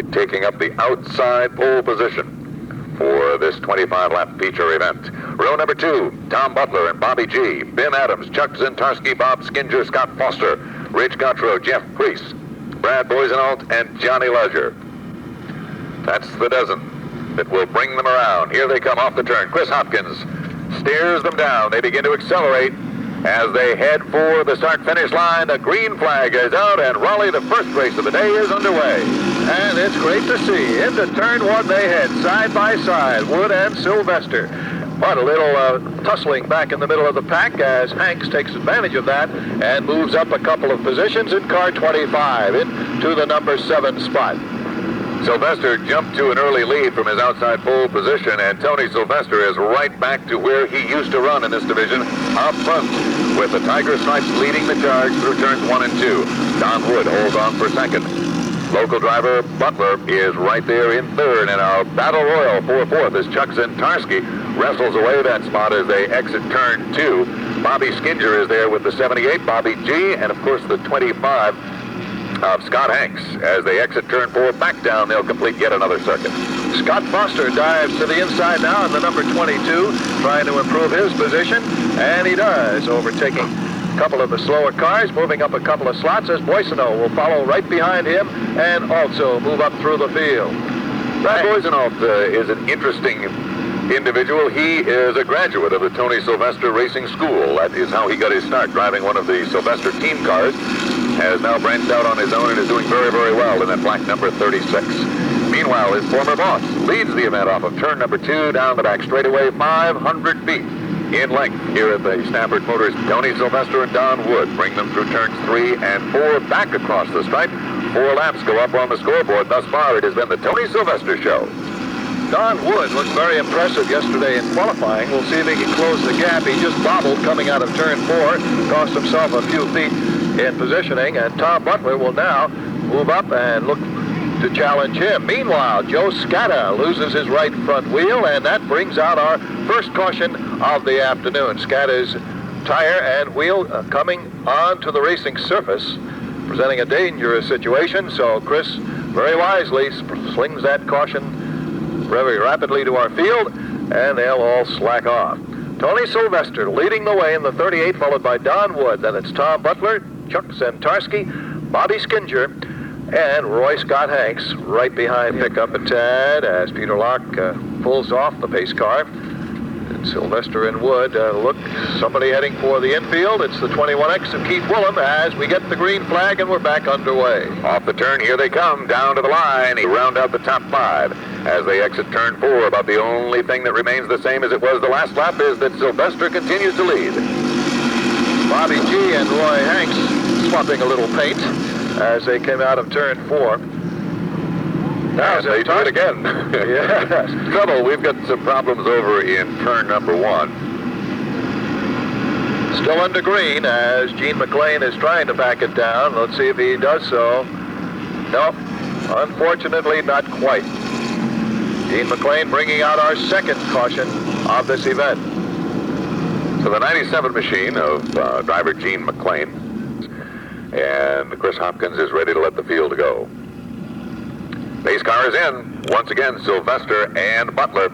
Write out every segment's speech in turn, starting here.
Riley taking up the outside pole position for this 25-lap feature event. Row number 2, Tom Butler and Bobby G, Ben Adams, Chuck Zintarski, Bob Skinger, Scott Foster, Rich Gautreau, Jeff Priest, Brad Boisenalt, and Johnny Leisure. That's the dozen that will bring them around. Here they come off the turn. Chris Hopkins steers them down. They begin to accelerate as they head for the start-finish line. The green flag is out, and Raleigh, the first race of the day, is underway. And it's great to see. Into turn 1 they head, side by side, Wood and Sylvester. But a little tussling back in the middle of the pack as Hanks takes advantage of that and moves up a couple of positions in car 25 into the number 7 spot. Sylvester jumped to an early lead from his outside pole position, and Tony Sylvester is right back to where he used to run in this division, up front, with the Tiger Stripes leading the charge through turns 1 and 2. Don Wood holds on for second. Local driver Butler is right there in third, and our battle royal for fourth is Chuck Zintarski wrestles away that spot as they exit turn 2. Bobby Skinger is there with the 78, Bobby G, and of course the 25 of Scott Hanks. As they exit turn 4 back down, they'll complete yet another circuit. Scott Foster dives to the inside now in the number 22, trying to improve his position, and he does, overtaking a couple of the slower cars, moving up a couple of slots as Boisenau will follow right behind him and also move up through the field. Brad Boisenau is an interesting individual. He is a graduate of the Tony Sylvester Racing School. That is how he got his start, driving one of the Sylvester team cars. Has now branched out on his own and is doing very, very well in that black number 36. Meanwhile, his former boss leads the event off of turn number 2 down the back straightaway, 500 feet in length here at the Stafford Motors. Tony Sylvester and Don Wood bring them through turns 3 and 4 back across the stripe. 4 laps go up on the scoreboard. Thus far, it has been the Tony Sylvester show. Don Wood looked very impressive yesterday in qualifying. We'll see if he can close the gap. He just bobbled coming out of turn 4, cost himself a few feet in positioning, and Tom Butler will now move up and look to challenge him. Meanwhile, Joe Scatta loses his right front wheel, and that brings out our first caution of the afternoon. Scatta's tire and wheel coming onto the racing surface, presenting a dangerous situation, so Chris very wisely slings that caution very rapidly to our field, and they'll all slack off. Tony Sylvester leading the way in the 38, followed by Don Wood. Then it's Tom Butler, Chuck Zintarski, Bobby Skinger, and Roy Scott Hanks right behind. Pick up a tad as Peter Locke pulls off the pace car. And Sylvester and Wood look, somebody heading for the infield. It's the 21X of Keith Willem as we get the green flag and we're back underway. Off the turn, here they come, down to the line. He round out the top 5 as they exit turn 4. About the only thing that remains the same as it was the last lap is that Sylvester continues to lead. Bobby G and Roy Hanks swapping a little paint as they came out of turn 4. Now they do it again. Yes. Trouble, we've got some problems over in turn number 1. Still under green as Gene McLean is trying to back it down. Let's see if he does so. Nope, unfortunately not quite. Gene McLean bringing out our second caution of this event. So the 97 machine of driver Gene McLean, and Chris Hopkins is ready to let the field go. Base car is in. Once again, Sylvester and Butler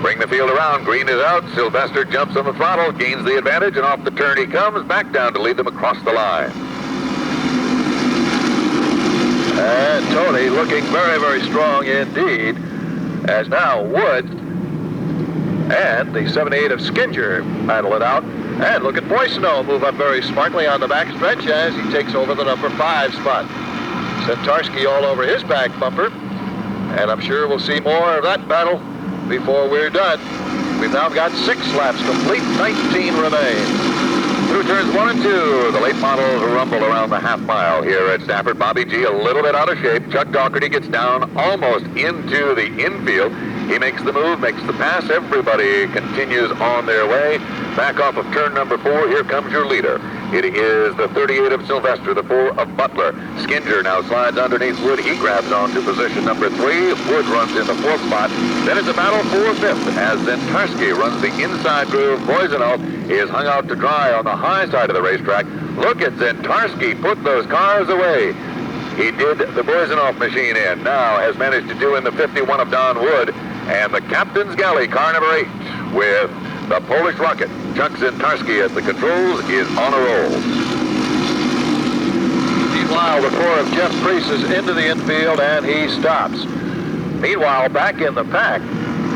bring the field around. Green is out. Sylvester jumps on the throttle, gains the advantage, and off the turn he comes back down to lead them across the line. And Tony looking very, very strong indeed, as now Wood and the 78 of Skinger battle it out. And look at Boisenau move up very smartly on the backstretch as he takes over the number 5 spot. Zintarski all over his back bumper, and I'm sure we'll see more of that battle before we're done. We've now got 6 laps complete, 19 remain. Through turns 1 and 2, the late models rumble around the half mile here at Stafford. Bobby G a little bit out of shape. Chuck Dougherty gets down almost into the infield. He makes the move, makes the pass. Everybody continues on their way. Back off of turn number 4, here comes your leader. It is the 38 of Sylvester, the 4 of Butler. Skinger now slides underneath Wood. He grabs on to position number 3. Wood runs in the 4th spot. Then it's a battle for 5th as Zintarski runs the inside groove. Boisenau is hung out to dry on the high side of the racetrack. Look at Zintarski put those cars away. He did the Boisenoff machine in. Now has managed to do in the 51 of Don Wood. And the Captain's Galley, car number 8, with the Polish rocket, Chuck Zintarski at the controls, is on a roll. Meanwhile, the 4 of Jeff Priest is into the infield, and he stops. Meanwhile, back in the pack,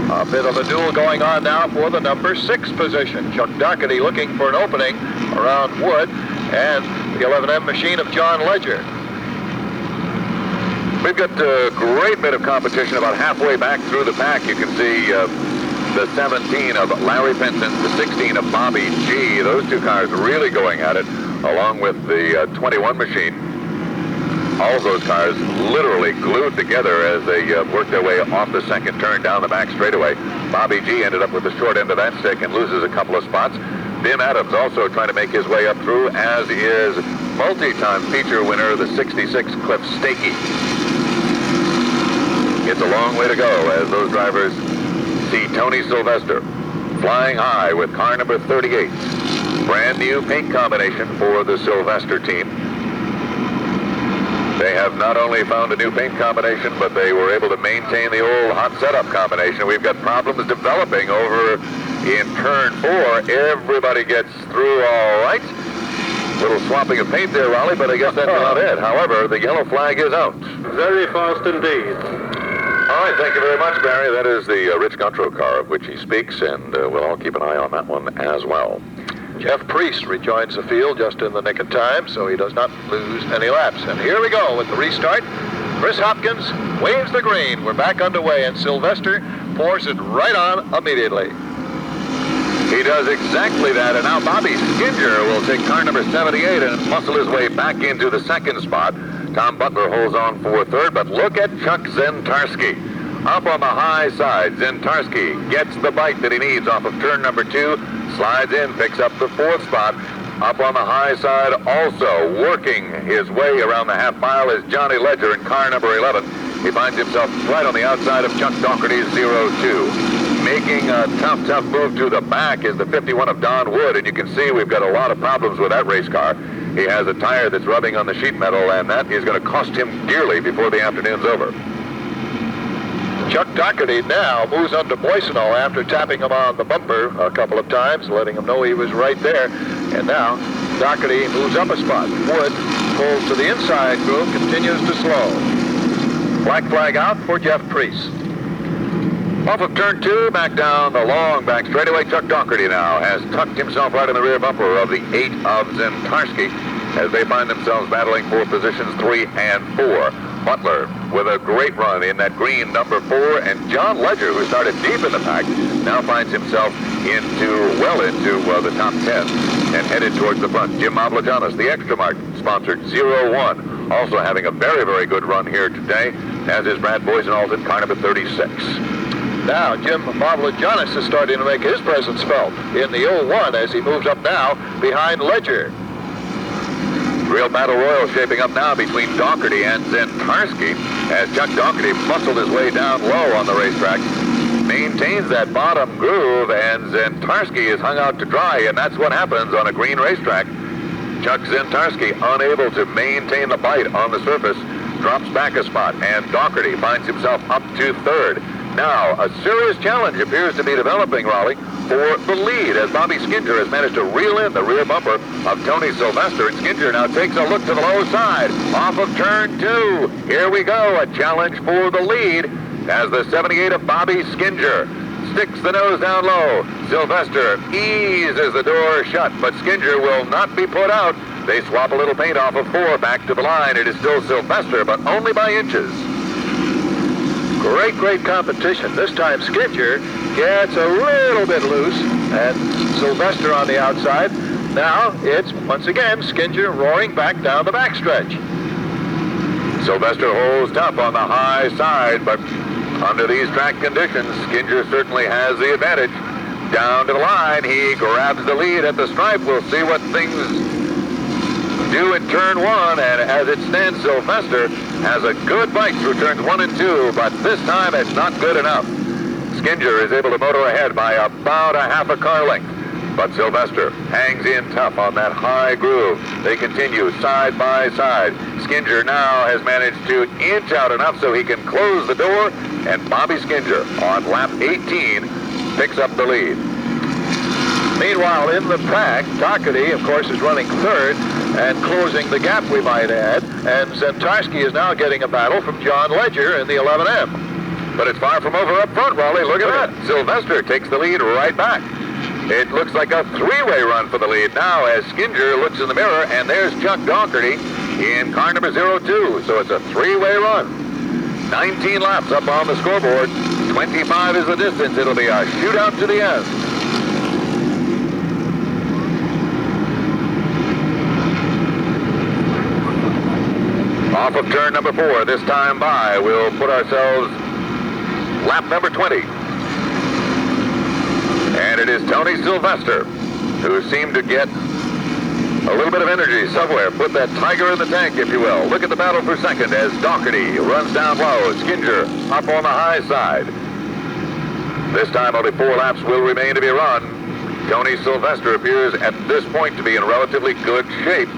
a bit of a duel going on now for the number 6 position. Chuck Doherty looking for an opening around Wood, and the 11M machine of John Ledger. We've got a great bit of competition about halfway back through the pack. You can see the 17 of Larry Penton, the 16 of Bobby G. Those two cars really going at it, along with the 21 machine. All of those cars literally glued together as they worked their way off the second turn down the back straightaway. Bobby G ended up with the short end of that stick and loses a couple of spots. Bim Adams also trying to make his way up through, as is multi-time feature winner, the 66 Cliff Stakey. It's a long way to go as those drivers see Tony Sylvester flying high with car number 38. Brand new paint combination for the Sylvester team. They have not only found a new paint combination, but they were able to maintain the old hot setup combination. We've got problems developing over in turn 4. Everybody gets through all right. Little swapping of paint there, Raleigh, but I guess that's about it. However, the yellow flag is out. Very fast indeed. All right, thank you very much, Barry. That is the Rich Guntro car of which he speaks, and we'll all keep an eye on that one as well. Jeff Priest rejoins the field just in the nick of time, so he does not lose any laps. And here we go with the restart. Chris Hopkins waves the green. We're back underway, and Sylvester pours it right on immediately. He does exactly that, and now Bobby Skinger will take car number 78 and muscle his way back into the second spot. Tom Butler holds on for third, but look at Chuck Zintarski. Up on the high side, Zintarski gets the bite that he needs off of turn number 2, slides in, picks up the 4th spot. Up on the high side, also working his way around the half mile, is Johnny Ledger in car number 11. He finds himself right on the outside of Chuck Doherty's 0-2. Making a tough move to the back is the 51 of Don Wood, and you can see we've got a lot of problems with that race car. He has a tire that's rubbing on the sheet metal, and that is going to cost him dearly before the afternoon's over. Chuck Doherty now moves under Boisenoff after tapping him on the bumper a couple of times, letting him know he was right there. And now Doherty moves up a spot. Wood pulls to the inside groove, continues to slow. Black flag out for Jeff Priest. Off of turn 2, back down the long back straightaway, Chuck Doherty now has tucked himself right in the rear bumper of the 8 of Zintarski as they find themselves battling for positions 3 and 4. Butler with a great run in that green number 4, and John Ledger, who started deep in the pack, now finds himself well into the top 10 and headed towards the front. Jim Mavlajanis, the Extra Mark sponsored 0-1, also having a very good run here today, as is Brad Boisenoff in car number 36. Now Jim Mavlajanis is starting to make his presence felt in the 0-1 as he moves up now behind Ledger. Real battle royal shaping up now between Doherty and Zintarski as Chuck Doherty muscled his way down low on the racetrack, maintains that bottom groove, and Zintarski is hung out to dry, and that's what happens on a green racetrack. Chuck Zintarski, unable to maintain the bite on the surface, drops back a spot, and Doherty finds himself up to third. Now, a serious challenge appears to be developing, Raleigh, for the lead as Bobby Skinger has managed to reel in the rear bumper of Tony Sylvester, and Skinger now takes a look to the low side off of turn 2. Here we go, a challenge for the lead as the 78 of Bobby Skinger sticks the nose down low. Sylvester eases the door shut, but Skinger will not be put out. They swap a little paint off of 4 back to the line. It is still Sylvester, but only by inches. Great competition. This time Skinger gets a little bit loose, and Sylvester on the outside. Now it's once again Skinger roaring back down the backstretch. Sylvester holds tough on the high side, but under these track conditions, Skinger certainly has the advantage. Down to the line, he grabs the lead at the stripe. We'll see what things do in turn 1, and as it stands, Sylvester has a good bite through turns 1 and 2, but this time it's not good enough. Skinger is able to motor ahead by about a half a car length. But Sylvester hangs in tough on that high groove. They continue side by side. Skinger now has managed to inch out enough so he can close the door, and Bobby Skinger on lap 18 picks up the lead. Meanwhile, in the pack, Doherty, of course, is running third and closing the gap, we might add. And Zentarski is now getting a battle from John Ledger in the 11M. But it's far from over up front, Raleigh. Look at that. Sylvester takes the lead right back. It looks like a three-way run for the lead now as Skinger looks in the mirror, and there's Chuck Doherty in car number 02. So it's a three-way run. 19 laps up on the scoreboard. 25 is the distance. It'll be a shootout to the end. Off of turn number 4, this time by, we'll put ourselves lap number 20. And it is Tony Sylvester who seemed to get a little bit of energy somewhere. Put that tiger in the tank, if you will. Look at the battle for second as Doherty runs down low. Skinger up on the high side. This time only 4 laps will remain to be run. Tony Sylvester appears at this point to be in relatively good shape,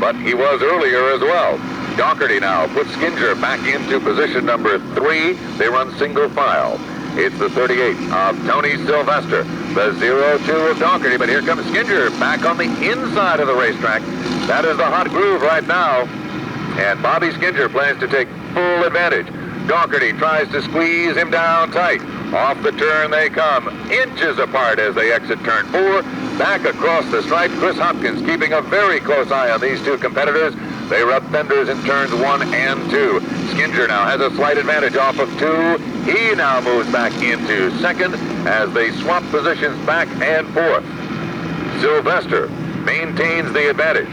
but he was earlier as well. Doherty now puts Skinger back into position number 3. They run single file. It's the 38 of Tony Sylvester, the 02 of Doherty, but here comes Skinger back on the inside of the racetrack. That is the hot groove right now, and Bobby Skinger plans to take full advantage. Doherty tries to squeeze him down tight. Off the turn they come, inches apart as they exit turn 4. Back across the stripe, Chris Hopkins keeping a very close eye on these two competitors. They rub fenders in turns 1 and 2. Skinger now has a slight advantage off of 2. He now moves back into second as they swap positions back and forth. Sylvester maintains the advantage.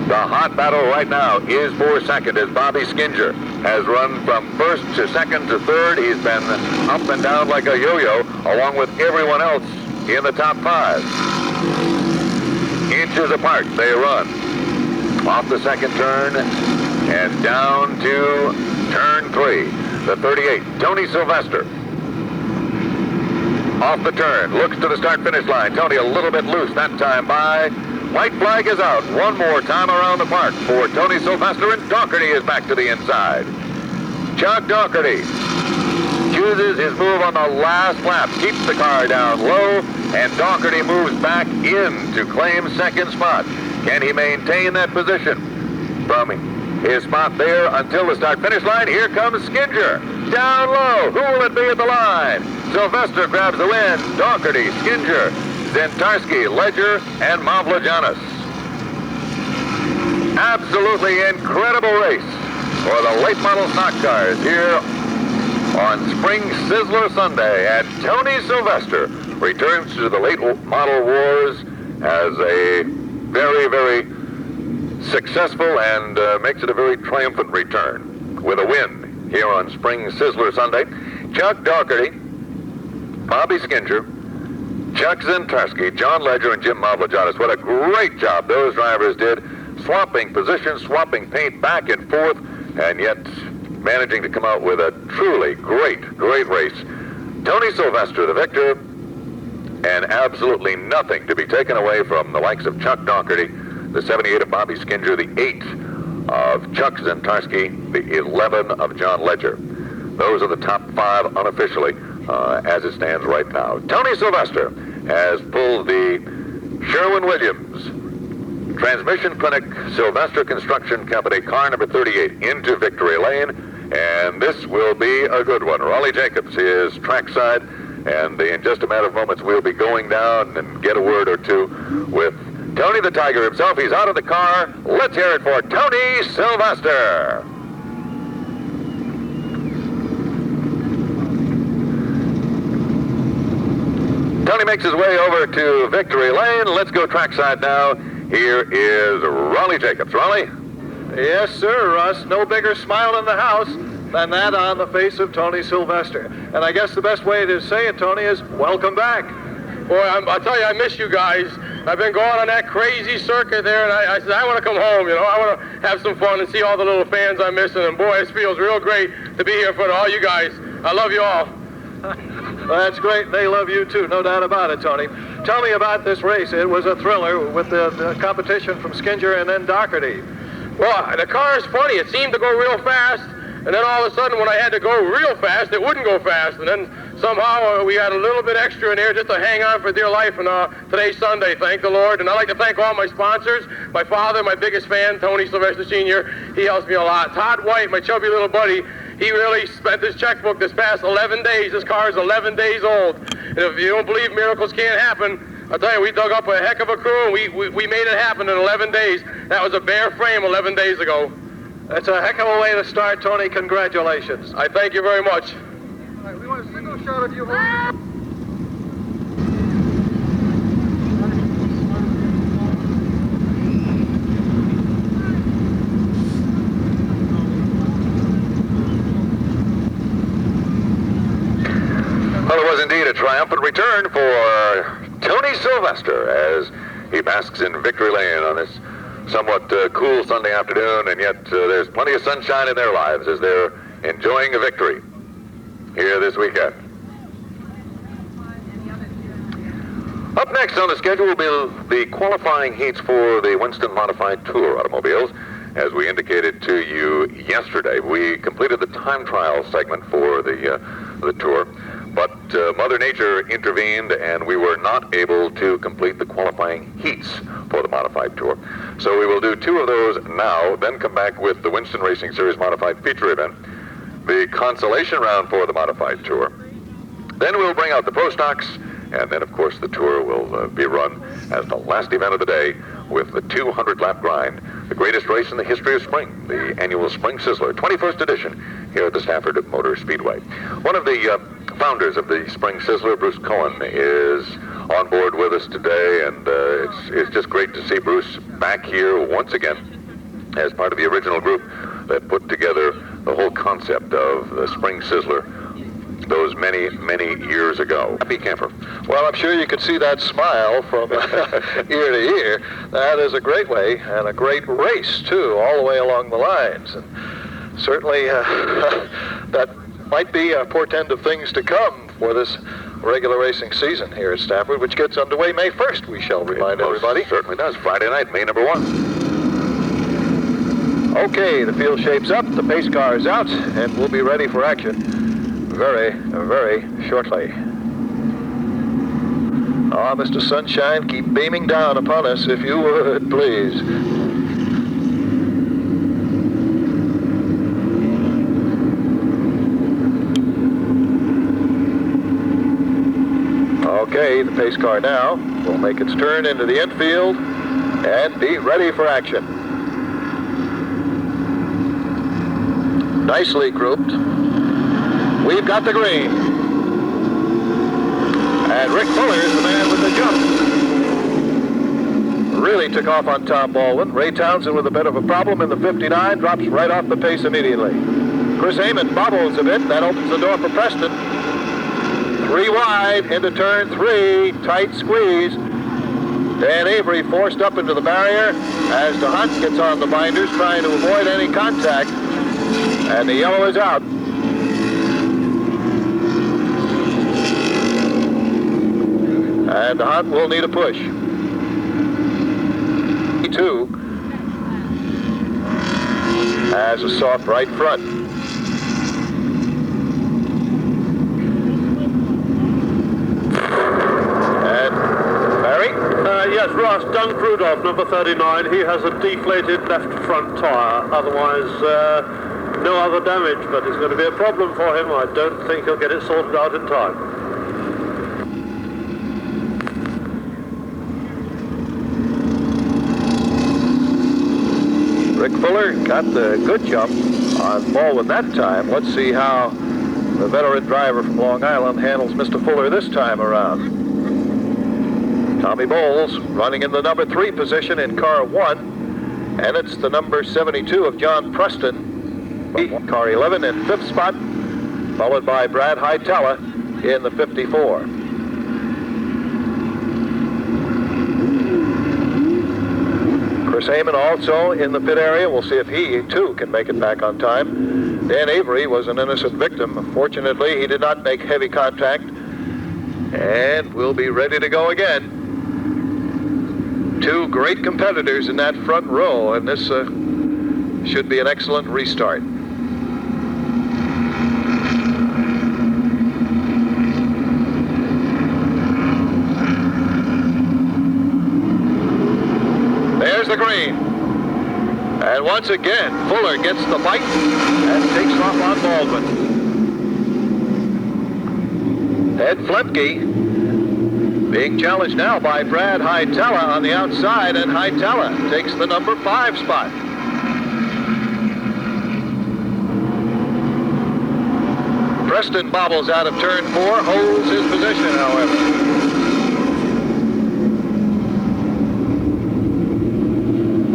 The hot battle right now is for second as Bobby Skinger has run from first to second to third. He's been up and down like a yo-yo along with everyone else in the top 5. Inches apart they run. Off the second turn and down to turn 3. The 38, Tony Sylvester. Off the turn, looks to the start-finish line. Tony a little bit loose that time by. White flag is out. One more time around the park for Tony Sylvester, and Doherty is back to the inside. Chuck Doherty chooses his move on the last lap, keeps the car down low, and Doherty moves back in to claim second spot. Can he maintain that position from his spot there until the start-finish line? Here comes Skinger. Down low. Who will it be at the line? Sylvester grabs the win. Doherty, Skinger, Zentarski, Ledger, and Mavlogianis. Absolutely incredible race for the late model stock cars here on Spring Sizzler Sunday. And Tony Sylvester returns to the late model wars as a very, very successful and makes it a very triumphant return with a win here on Spring Sizzler Sunday. Chuck Doherty, Bobby Skinger, Chuck Zentarski, John Ledger, and Jim Mavlogianis. What a great job those drivers did, swapping positions, swapping paint back and forth, and yet managing to come out with a truly great race. Tony Sylvester, the victor, and absolutely nothing to be taken away from the likes of Chuck Doherty, the 78 of Bobby Skinger, the 8 of Chuck Zentarski, the 11 of John Ledger. Those are the top 5 unofficially as it stands right now. Tony Sylvester has pulled the Sherwin-Williams Transmission Clinic Sylvester Construction Company car number 38 into victory lane, and this will be a good one. Raleigh Jacobs is trackside, and in just a matter of moments we'll be going down and get a word or two with Tony the Tiger himself. He's out of the car. Let's hear it for Tony Sylvester. Tony makes his way over to victory lane. Let's go trackside now. Here is Raleigh Jacobs. Raleigh? Yes, sir, Russ. No bigger smile in the house than that on the face of Tony Sylvester. And I guess the best way to say it, Tony, is welcome back. Boy, I'll tell you, I miss you guys. I've been going on that crazy circuit there, and I said, I want to come home, you know. I want to have some fun and see all the little fans I'm missing. And boy, it feels real great to be here for all you guys. I love you all. Well, that's great. They love you, too. No doubt about it, Tony. Tell me about this race. It was a thriller with the competition from Skinger and then Doherty. Well, the car is funny. It seemed to go real fast, and then all of a sudden when I had to go real fast, it wouldn't go fast. And then somehow we had a little bit extra in there just to hang on for dear life. And today's Sunday, thank the Lord. And I'd like to thank all my sponsors. My father, my biggest fan, Tony Sylvester Sr., he helps me a lot. Todd White, my chubby little buddy, he really spent his checkbook this past 11 days. This car is 11 days old. And if you don't believe miracles can't happen, I'll tell you, we dug up a heck of a crew, and we made it happen in 11 days. That was a bare frame 11 days ago. That's a heck of a way to start, Tony. Congratulations. I thank you very much. All right, we want a single shot of you. Well, it was indeed a triumphant return for Tony Sylvester as he basks in victory lane on this somewhat cool Sunday afternoon, and yet there's plenty of sunshine in their lives as they're enjoying a victory here this weekend. Up next on the schedule will be the qualifying heats for the Winston Modified Tour automobiles. As we indicated to you yesterday, we completed the time trial segment for the tour, but Mother Nature intervened and we were not able to complete the qualifying heats for the Modified Tour. So we will do 2 of those now, then come back with the Winston Racing Series Modified Feature event, the Consolation round for the Modified Tour. Then we'll bring out the Pro Stocks, and then, of course, the tour will be run as the last event of the day with the 200-lap grind, the greatest race in the history of spring, the annual Spring Sizzler, 21st edition, here at the Stafford Motor Speedway. One of the founders of the Spring Sizzler, Bruce Cohen, is on board with us today, and it's just great to see Bruce back here once again as part of the original group that put together the whole concept of the Spring Sizzler those many, many years ago. Happy camper. Well, I'm sure you could see that smile from ear to ear. That is a great way and a great race, too, all the way along the lines. And certainly that might be a portend of things to come for this regular racing season here at Stafford, which gets underway May 1st, we shall remind everybody. Certainly does. Friday night, May number 1. Okay, the field shapes up, the pace car is out, and we'll be ready for action very, very shortly. Ah, Mr. Sunshine, keep beaming down upon us, if you would, please. Okay, the pace car now will make its turn into the infield and be ready for action. Nicely grouped. We've got the green. And Rick Fuller is the man with the jump. Really took off on Tom Baldwin. Ray Townsend with a bit of a problem in the 59, drops right off the pace immediately. Chris Amon bobbles a bit. That opens the door for Preston. 3 wide into turn 3. Tight squeeze. Dan Avery forced up into the barrier as DeHunt gets on the binders trying to avoid any contact. And the yellow is out. And DeHunt will need a push. He2 has a soft right front. And Barry? Yes, Ross, Duncan Rudolph, number 39. He has a deflated left front tyre. Otherwise, no other damage, but it's going to be a problem for him. I don't think he'll get it sorted out in time. Rick Fuller got the good jump on Baldwin that time. Let's see how the veteran driver from Long Island handles Mr. Fuller this time around. Tommy Bowles running in the number 3 position in car 1, and it's the number 72 of John Preston. Car 11 in 5th spot, followed by Brad Hightower in the 54. Chris Amon also in the pit area. We'll see if he, too, can make it back on time. Dan Avery was an innocent victim. Fortunately, he did not make heavy contact And we'll be ready to go again. Two great competitors in that front row, and this should be an excellent restart. There's the green. And once again, Fuller gets the bite and takes off on Baldwin. Ed Flemke being challenged now by Brad Hightower on the outside, and Hightower takes the number 5 spot. Preston bobbles out of turn 4, holds his position, however.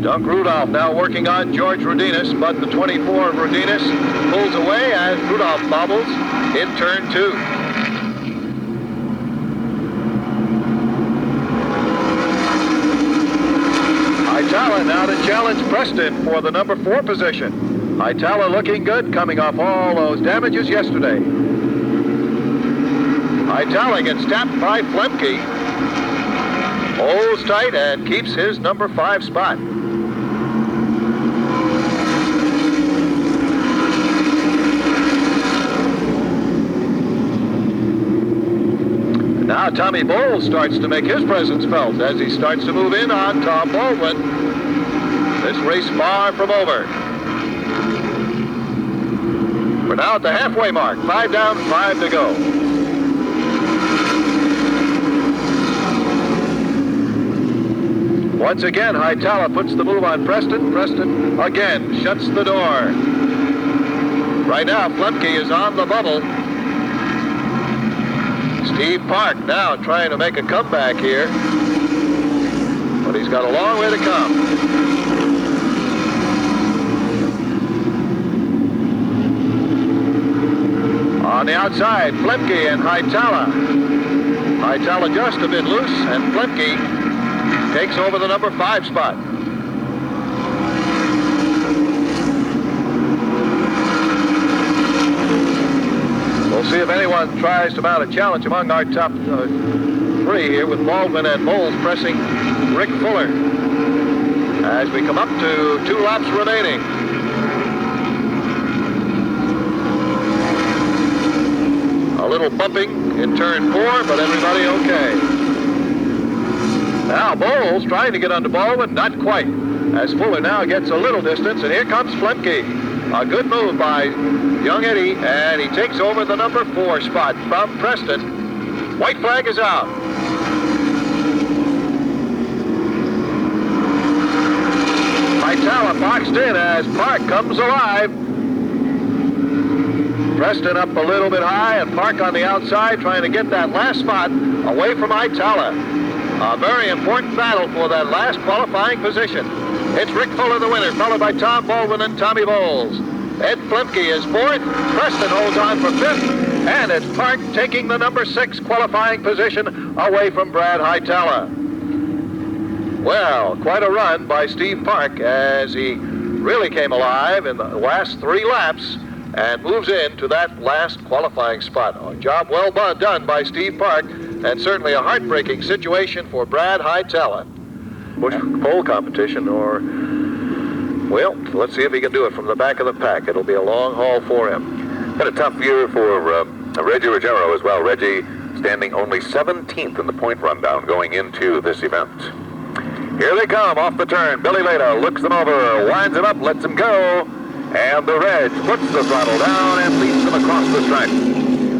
Doug Rudolph now working on George Rodinas, but the 24 of Rodinas pulls away as Rudolph bobbles in turn 2. Hightower now to challenge Preston for the number 4 position. Hightower looking good, coming off all those damages yesterday. Hightower gets tapped by Flemke. Holds tight and keeps his number 5 spot. Now Tommy Bowles starts to make his presence felt as he starts to move in on Tom Baldwin. This race far from over. We're now at the halfway mark. 5 down, 5 to go. Once again, Hightower puts the move on Preston. Preston again shuts the door. Right now, Flemke is on the bubble. Steve Park now trying to make a comeback here, but he's got a long way to come. On the outside, Flemke and Hightower. Hightower just a bit loose, and Flemke takes over the number 5 spot. We'll see if anyone tries to mount a challenge among our top 3 here, with Baldwin and Bowles pressing Rick Fuller as we come up to 2 laps remaining. A little bumping in turn 4, but everybody okay. Now Bowles trying to get under Baldwin, not quite, as Fuller now gets a little distance, and here comes Flemke. A good move by young Eddie, and he takes over the number 4 spot from Preston. White flag is out. Hightower boxed in as Park comes alive. Preston up a little bit high, and Park on the outside trying to get that last spot away from Hightower. A very important battle for that last qualifying position. It's Rick Fuller, the winner, followed by Tom Baldwin and Tommy Bowles. Ed Flemke is 4th. Preston holds on for 5th. And it's Park taking the number 6 qualifying position away from Brad Hightower. Well, quite a run by Steve Park as he really came alive in the last 3 laps and moves into that last qualifying spot. A job well done by Steve Park, and certainly a heartbreaking situation for Brad Hightower. Bush pole competition, or, well, let's see if he can do it from the back of the pack. It'll be a long haul for him. Had a tough year for Reggie Ruggiero as well. Reggie standing only 17th in the point rundown going into this event. Here they come off the turn. Billy Leda looks them over, winds it up, lets them go, and the Reg puts the throttle down and leads them across the stripe.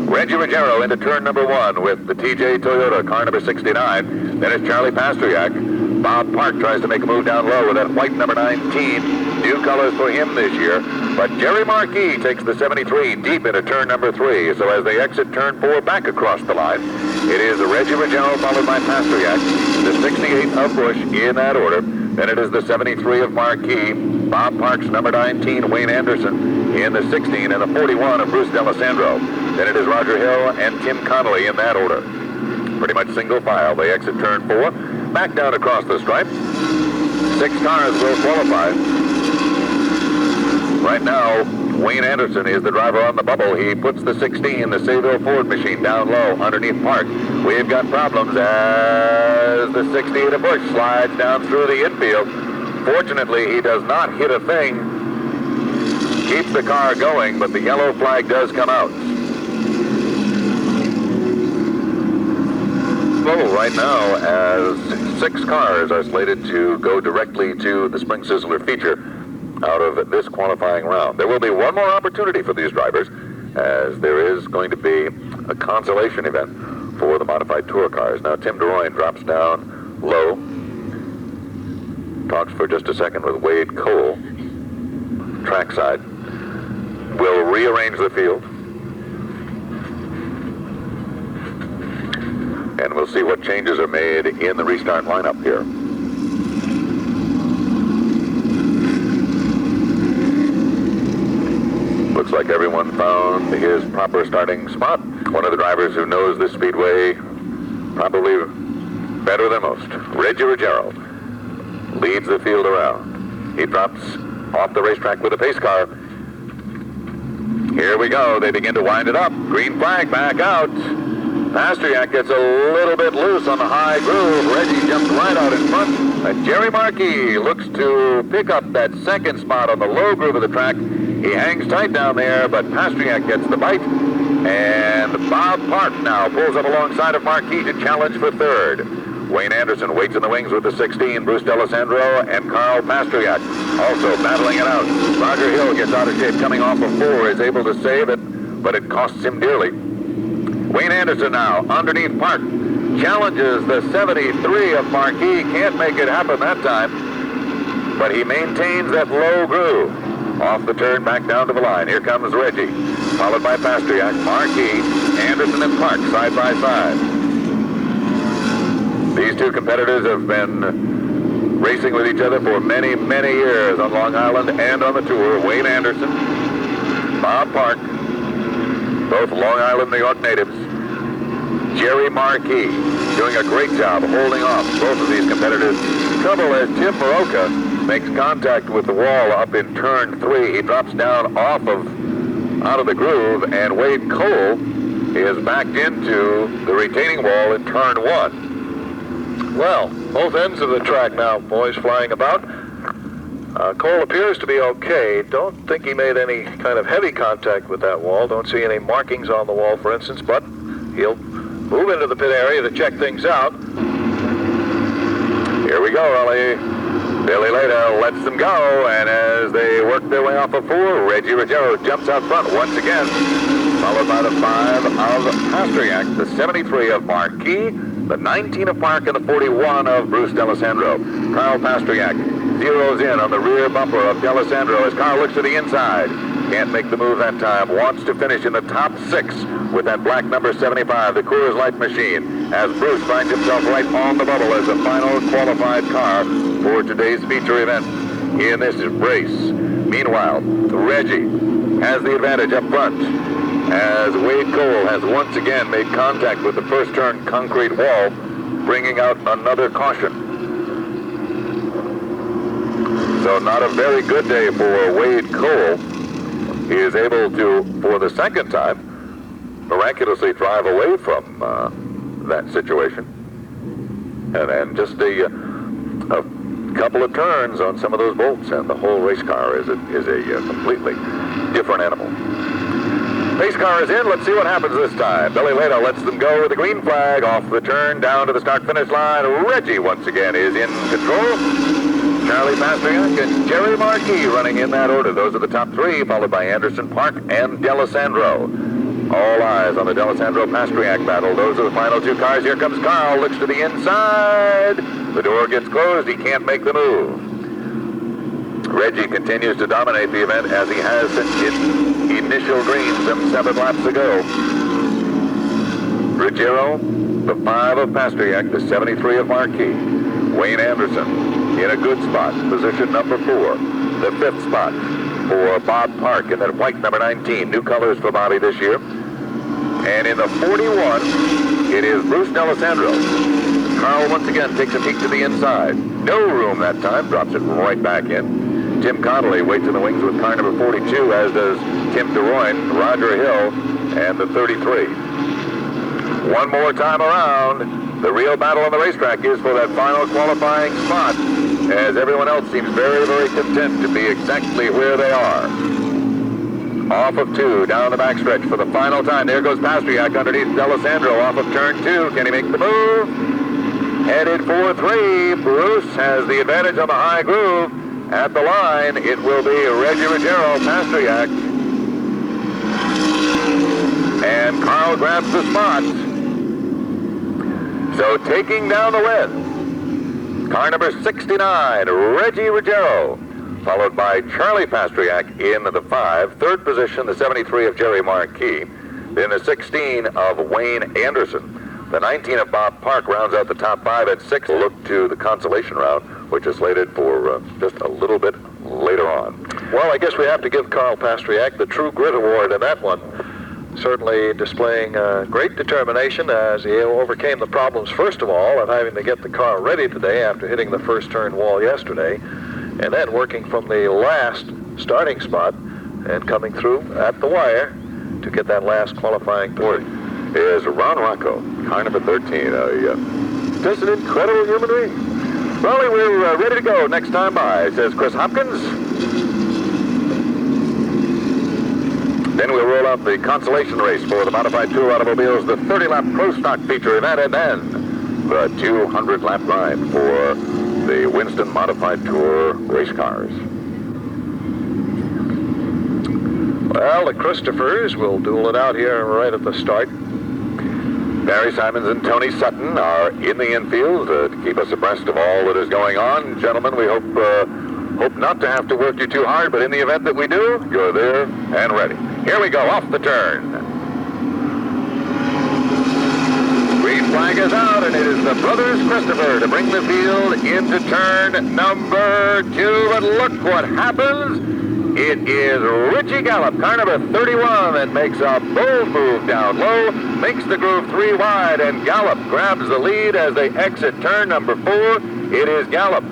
Reggie Ruggiero into turn number 1 with the TJ Toyota, car number 69. Then it's Charlie Pasteryak. Bob Park tries to make a move down low with that white number 19. New colors for him this year. But Jerry Marquis takes the 73 deep into turn number 3. So as they exit turn 4 back across the line, it is Reggie Ruggiero followed by Pasteryak, the 68 of Bush in that order. Then it is the 73 of Marquis, Bob Park's number 19, Wayne Anderson, in the 16, and the 41 of Bruce D'Alessandro. Then it is Roger Hill and Tim Connolly in that order. Pretty much single file. They exit turn 4, back down across the stripe. 6 cars will qualify. Right now, Wayne Anderson is the driver on the bubble. He puts the 16, the Sayville Ford machine, down low underneath Park. We've got problems as the 60 at a bush slides down through the infield. Fortunately, he does not hit a thing. Keeps the car going, but the yellow flag does come out. Well, right now, as 6 cars are slated to go directly to the Spring Sizzler feature out of this qualifying round. There will be one more opportunity for these drivers, as there is going to be a consolation event for the modified tour cars. Now, Tim DeRoyan drops down low, talks for just a second with Wade Cole, trackside. We'll rearrange the field, and we'll see what changes are made in the restart lineup here. Looks like everyone found his proper starting spot. One of the drivers who knows this speedway probably better than most, Reggie Ruggiero, leads the field around. He drops off the racetrack with a pace car. Here we go. They begin to wind it up. Green flag back out. Pastriak gets a little bit loose on the high groove. Reggie jumps right out in front. And Jerry Markey looks to pick up that second spot on the low groove of the track. He hangs tight down there, but Pastriak gets the bite. And Bob Park now pulls up alongside of Markey to challenge for third. Wayne Anderson waits in the wings with the 16. Bruce D'Alessandro and Carl Pastriak also battling it out. Roger Hill gets out of shape coming off of 4, is able to save it, but it costs him dearly. Wayne Anderson now underneath Park challenges the 73 of Markey. Can't make it happen that time, but he maintains that low groove. Off the turn, back down to the line. Here comes Reggie, followed by Pastriak, Markey, Anderson, and Park side by side. These two competitors have been racing with each other for many, many years on Long Island and on the tour. Wayne Anderson, Bob Park, both Long Island, New York natives. Jerry Markey doing a great job holding off both of these competitors. Trouble as Tim Maroka makes contact with the wall up in turn 3. He drops down out of the groove, and Wade Cole is backed into the retaining wall in turn 1. Well, both ends of the track now, boys, flying about. Cole appears to be okay. Don't think he made any kind of heavy contact with that wall. Don't see any markings on the wall, for instance, but he'll move into the pit area to check things out. Here we go, Ellie. Billy Leda lets them go, and as they work their way off of 4, Reggie Ruggiero jumps out front once again, followed by the 5 of Pastriak, the 73 of Markey, the 19 of Park, and the 41 of Bruce D'Alessandro. Carl Pastriak zeroes in on the rear bumper of D'Alessandro as Carl looks to the inside. Can't make the move that time. Wants to finish in the top 6 with that black number 75, the Coors Light machine, as Bruce finds himself right on the bubble as the final qualified car for today's feature event in this race. Meanwhile, Reggie has the advantage up front as Wade Cole has once again made contact with the first turn concrete wall, bringing out another caution. So not a very good day for Wade Cole. He is able to, for the second time, miraculously drive away from that situation. And just a couple of turns on some of those bolts, and the whole race car is a completely different animal. Pace car is in. Let's see what happens this time. Billy Leda lets them go with the green flag off the turn down to the start-finish line. Reggie once again is in control. Charlie Pastriak and Jerry Markey running in that order. Those are the top 3, followed by Anderson, Park, and D'Alessandro. All eyes on the D'Alessandro-Pastriak battle. Those are the final 2 cars. Here comes Carl. Looks to the inside. The door gets closed. He can't make the move. Reggie continues to dominate the event as he has since its initial green some 7 laps ago. Ruggiero, the 5 of Pastriak, the 73 of Markey. Wayne Anderson in a good spot, position number 4. The 5th spot for Bob Park in that white number 19. New colors for Bobby this year. And in the 41, it is Bruce D'Alessandro. Carl once again takes a peek to the inside. No room that time, drops it right back in. Tim Connolly waits in the wings with car number 42, as does Tim DeRoyne, Roger Hill, and the 33. One more time around, the real battle on the racetrack is for that final qualifying spot, as everyone else seems very, very content to be exactly where they are. Off of 2, down the backstretch for the final time. There goes Pastriak underneath D'Alessandro off of turn 2. Can he make the move? Headed for 3. Bruce has the advantage on the high groove. At the line, it will be Reggie Ruggiero, Pastriak. And Carl grabs the spot. So taking down the win, car number 69, Reggie Ruggiero, followed by Charlie Pastriak in the 5. Third position, the 73 of Jerry Marquis. Then the 16 of Wayne Anderson. The 19 of Bob Park rounds out the top 5 at 6. We'll look to the consolation round, which is slated for just a little bit later on. Well, I guess we have to give Carl Pastriak the True Grit Award in that one. Certainly displaying great determination as he overcame the problems, first of all, of having to get the car ready today after hitting the first turn wall yesterday, and then working from the last starting spot and coming through at the wire to get that last qualifying point. Is Ron Rocco, car number 13. Just an incredible human being. Raleigh, we're ready to go next time by, says Chris Hopkins. Then we'll roll out the consolation race for the Modified Tour automobiles, the 30-lap Pro Stock feature event, and then the 200-lap ride for the Winston Modified Tour race cars. Well, the Christophers will duel it out here right at the start. Barry Simons and Tony Sutton are in the infield to keep us abreast of all that is going on. Gentlemen, we hope not to have to work you too hard, but in the event that we do, you're there and ready. Here we go, off the turn. Green flag is out, and it is the brothers Christopher to bring the field into turn number 2. But look what happens. It is Richie Gallup, car number 31, that makes a bold move down low, makes the groove 3 wide, and Gallup grabs the lead as they exit turn number 4. It is Gallup,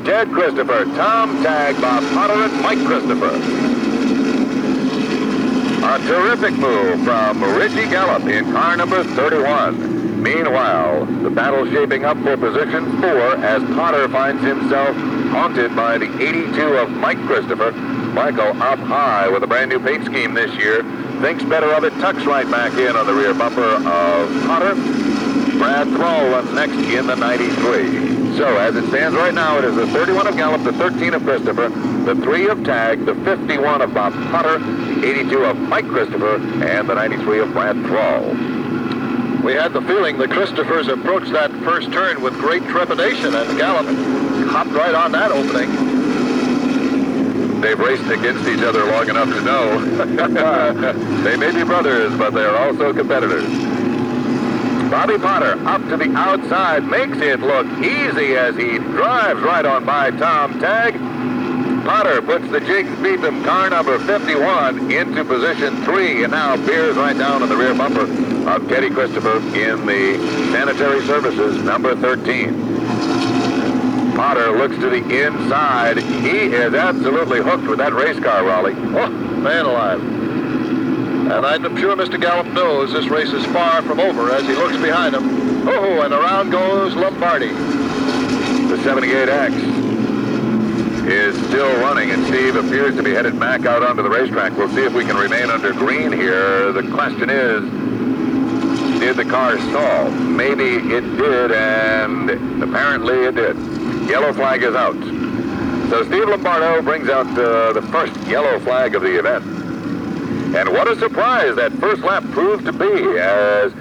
Ted Christopher, Tom Tagg, Bob Potter, and Mike Christopher. A terrific move from Richie Gallup in car number 31. Meanwhile, the battle shaping up for position 4 as Potter finds himself haunted by the 82 of Mike Christopher. Michael up high with a brand new paint scheme this year. Thinks better of it, tucks right back in on the rear bumper of Potter. Brad Thrall runs next in the 93. So as it stands right now, it is the 31 of Gallup, the 13 of Christopher, the 3 of Tagg, the 51 of Bob Potter, the 82 of Mike Christopher, and the 93 of Brad Thrall. We had the feeling the Christophers approached that first turn with great trepidation, and Gallup hopped right on that opening. They've raced against each other long enough to know. They may be brothers, but they're also competitors. Bobby Potter up to the outside, makes it look easy as he drives right on by Tom Tagg. Potter puts the Jake Beetham car number 51 into position 3, and now bears right down on the rear bumper of Teddy Christopher in the Sanitary Services number 13. Potter looks to the inside. He is absolutely hooked with that race car, Raleigh. Oh, man alive. And I'm sure Mr. Gallup knows this race is far from over as he looks behind him. Oh, and around goes Lombardi. The 78X is still running, and Steve appears to be headed back out onto the racetrack. We'll see if we can remain under green here. The question is, did the car stall? Maybe it did, and apparently it did. Yellow flag is out. So Steve Lombardo brings out the first yellow flag of the event. And what a surprise that first lap proved to be, as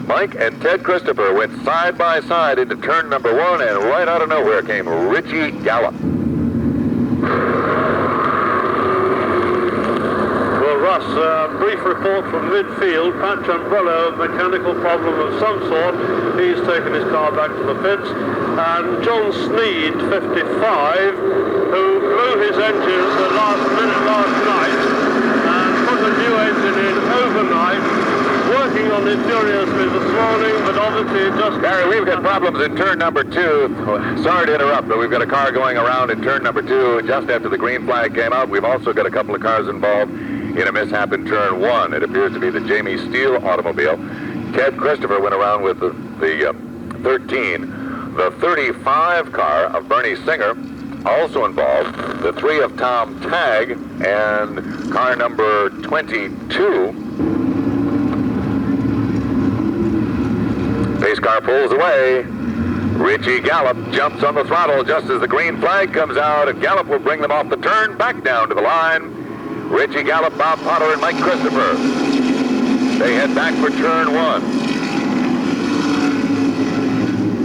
Mike and Ted Christopher went side by side into turn number 1, and right out of nowhere came Richie Gallup. Well, Russ, brief report from midfield. Pat Chambrello, mechanical problem of some sort. He's taken his car back to the pits. And John Sneed, 55, who blew his engine at the last minute last night and put a new engine in overnight, working on it furiously this morning, but obviously it just... Gary, we've got problems in turn number 2. Sorry to interrupt, but we've got a car going around in turn number 2 just after the green flag came out. We've also got a couple of cars involved in a mishap in turn 1. It appears to be the Jamie Steele automobile. Ted Christopher went around with the 13. The 35 car of Bernie Singer also involved. The 3 of Tom Tagg and car number 22. Pace car pulls away. Richie Gallup jumps on the throttle just as the green flag comes out, and Gallup will bring them off the turn back down to the line. Richie Gallup, Bob Potter, and Mike Christopher. They head back for turn 1.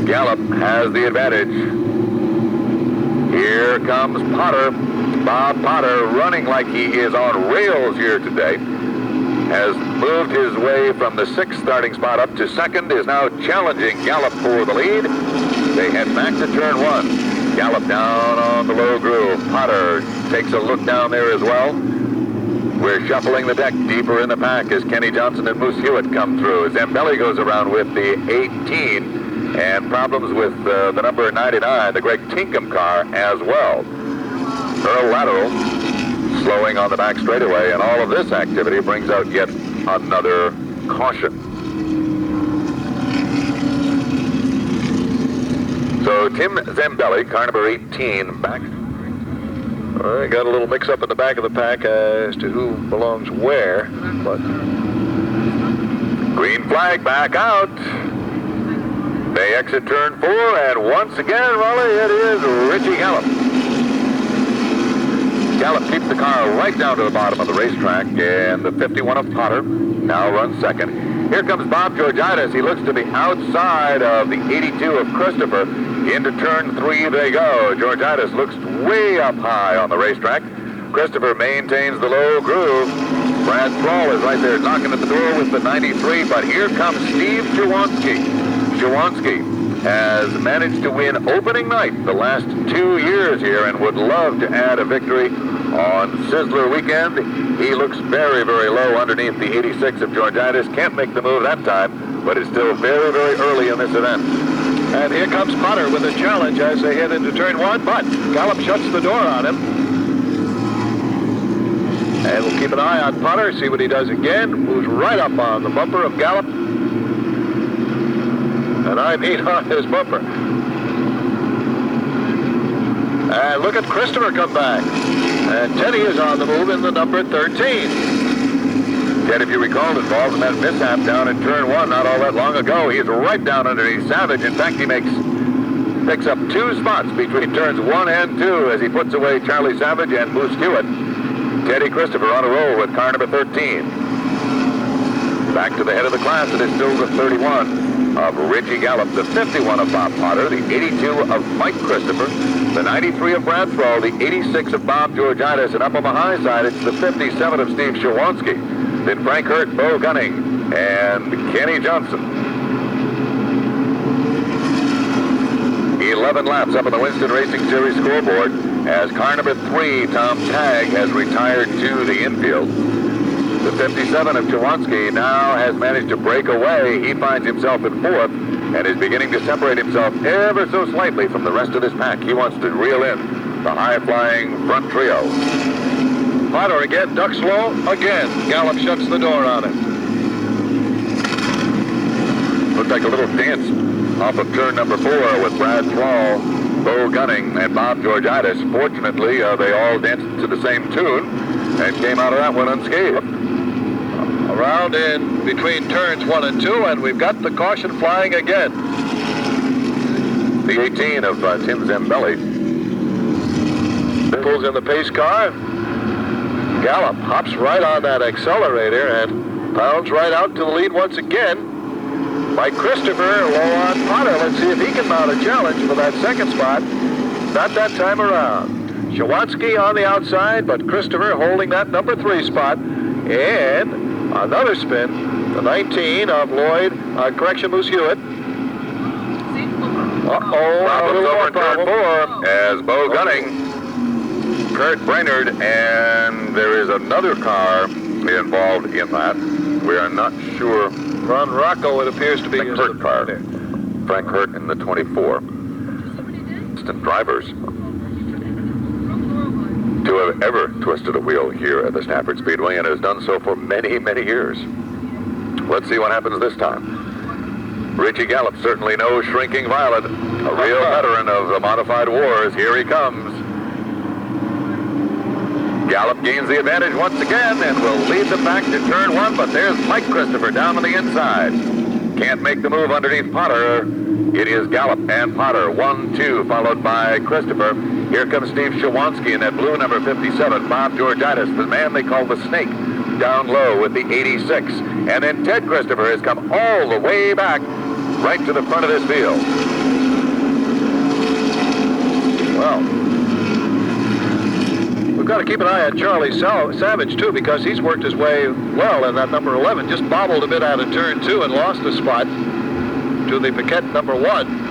Gallup has the advantage. Here comes Potter. Bob Potter, running like he is on rails here today, has moved his way from the 6th starting spot up to 2nd, is now challenging Gallup for the lead. They head back to turn 1. Gallup down on the low groove. Potter takes a look down there as well. We're shuffling the deck deeper in the pack as Kenny Johnson and Moose Hewitt come through. Zambelli goes around with the 18. And problems with the number 99, the Greg Tinkham car, as well. Earl Lateral slowing on the back straightaway, and all of this activity brings out yet another caution. So Tim Zambelli, car number 18, back. Got a little mix-up in the back of the pack as to who belongs where, but... Green flag back out. They exit turn 4, and once again, Raleigh, it is Richie Gallup. Gallup keeps the car right down to the bottom of the racetrack, and the 51 of Potter now runs 2nd. Here comes Bob Georgiadis. He looks to be outside of the 82 of Christopher. Into turn 3 they go. Georgiadis looks way up high on the racetrack. Christopher maintains the low groove. Brad Thrall is right there knocking at the door with the 93, but here comes Steve Jawanski. Jawanski has managed to win opening night the last 2 years here and would love to add a victory on Sizzler weekend. He looks very, very low underneath the 86 of Georgiadis. Can't make the move that time, but it's still very, very early in this event. And here comes Potter with a challenge as they head into turn 1, but Gallup shuts the door on him. And we'll keep an eye on Potter, see what he does again. Moves right up on the bumper of Gallup. And I mean on his bumper. And look at Christopher come back. And Teddy is on the move in the number 13. Ted, if you recall, involved in that mishap down in turn 1 not all that long ago. He's right down underneath Savage. In fact, he picks up 2 spots between turns 1 and 2 as he puts away Charlie Savage and Moose Hewitt. Teddy Christopher on a roll with car number 13. Back to the head of the class, it is still the 31 of Richie Gallup, the 51 of Bob Potter, the 82 of Mike Christopher, the 93 of Brad Thrall, the 86 of Bob Georgiadis, and up on the high side, it's the 57 of Steve Shawanski. Then Frank Hurt, Bo Gunning, and Kenny Johnson. 11 laps up on the Winston Racing Series scoreboard as car number 3, Tom Tagg, has retired to the infield. The 57 of Chawanski now has managed to break away. He finds himself in 4th and is beginning to separate himself ever so slightly from the rest of this pack. He wants to reel in the high-flying front trio. Potter again, ducks low, again. Gallup shuts the door on him. Looks like a little dance off of turn number 4 with Brad Thrall, Bo Gunning, and Bob Georgiadis. Fortunately, they all danced to the same tune and came out of that one unscathed. Around in between turns 1 and 2, and we've got the caution flying again. The 18 of Tim Zambelli Pulls in the pace car. Gallup hops right on that accelerator and pounds right out to the lead once again. Mike Christopher low on Potter. Let's see if he can mount a challenge for that 2nd spot. Not that time around. Shawanski on the outside, but Christopher holding that number 3 spot. And another spin, the 19 of Moose Hewitt. Problems over turn 4 as Bo Gunning, Kurt Brainerd, and there is another car involved in that. We are not sure Ron Rocco, it appears to be Frank Hurt car. Frank Hurt in the 24. Instant drivers to have ever twisted a wheel here at the Stafford Speedway, and has done so for many, many years. Let's see what happens this time. Richie Gallup, certainly no shrinking violet, a real veteran of the modified wars. Here he comes. Gallup gains the advantage once again and will lead them back to turn 1, but there's Mike Christopher down on the inside. Can't make the move underneath Potter. It is Gallup and Potter, 1-2, followed by Christopher. Here comes Steve Shawansky in that blue number 57, Bob Georgitis, the man they call the Snake, down low with the 86. And then Ted Christopher has come all the way back right to the front of this field. Well, we've got to keep an eye on Charlie Savage, too, because he's worked his way well in that number 11. Just bobbled a bit out of turn 2 and lost a spot to the Paquette number 1.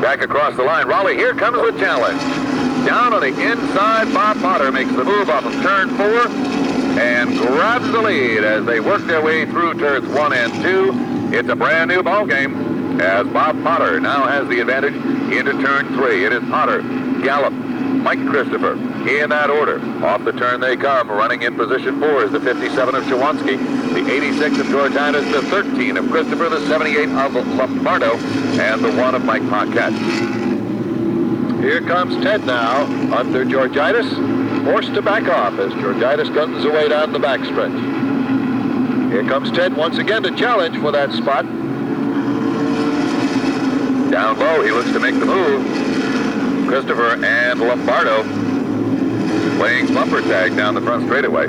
Back across the line, Raleigh, here comes the challenge. Down on the inside, Bob Potter makes the move off of turn 4 and grabs the lead as they work their way through turns 1 and 2. It's a brand new ball game as Bob Potter now has the advantage into turn 3. It is Potter, Gallup, Mike Christopher in that order. Off the turn they come. Running in position 4 is the 57 of Shawansky, the 86 of Georgitis, the 13 of Christopher, the 78 of Lombardo, and the 1 of Mike Paquette. Here comes Ted now under Georgitis, forced to back off as Georgitis guns away down the backstretch. Here comes Ted once again to challenge for that spot. Down low, he looks to make the move. Christopher and Lombardo playing bumper tag down the front straightaway.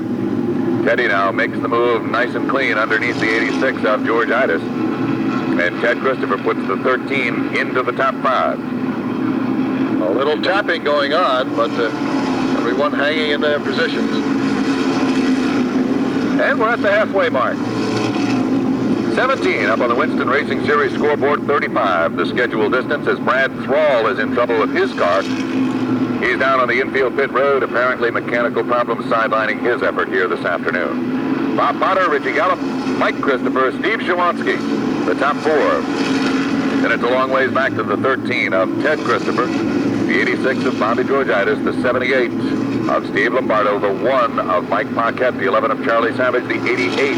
Teddy now makes the move nice and clean underneath the 86 of Georgitis. And Ted Christopher puts the 13 into the top 5. A little tapping going on, but everyone hanging in their positions. And we're at the halfway mark. 17 up on the Winston Racing Series scoreboard, 35 the scheduled distance as Brad Thrall is in trouble with his car. He's down on the infield pit road, apparently mechanical problems sidelining his effort here this afternoon. Bob Potter, Richie Gallup, Mike Christopher, Steve Shawansky, the top 4. Then it's a long ways back to the 13 of Ted Christopher, the 86 of Bobby Georgitis, the 78 of Steve Lombardo, the 1 of Mike Paquette, the 11 of Charlie Savage, the 88.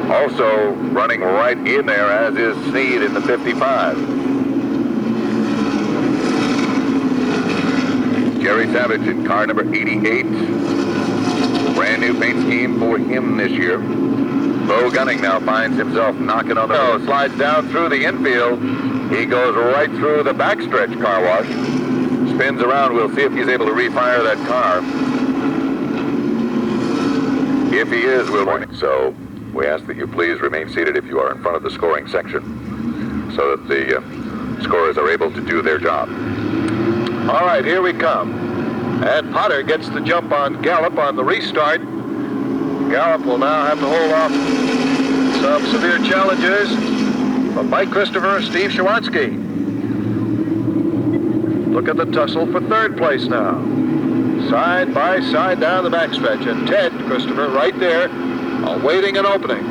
Also running right in there, as is Sneed in the 55. Jerry Savage in car number 88. Brand new paint scheme for him this year. Bo Gunning now finds himself knocking on the nose. Slides down through the infield. He goes right through the backstretch car wash. Spins around. We'll see if he's able to refire that car. If he is, we'll warn him. So we ask that you please remain seated if you are in front of the scoring section so that the scorers are able to do their job. All right, here we come. And Potter gets the jump on Gallup on the restart. Gallup will now have to hold off some severe challenges from Mike Christopher, Steve Shawansky. Look at the tussle for third place now. Side by side down the backstretch. And Ted Christopher right there, awaiting an opening.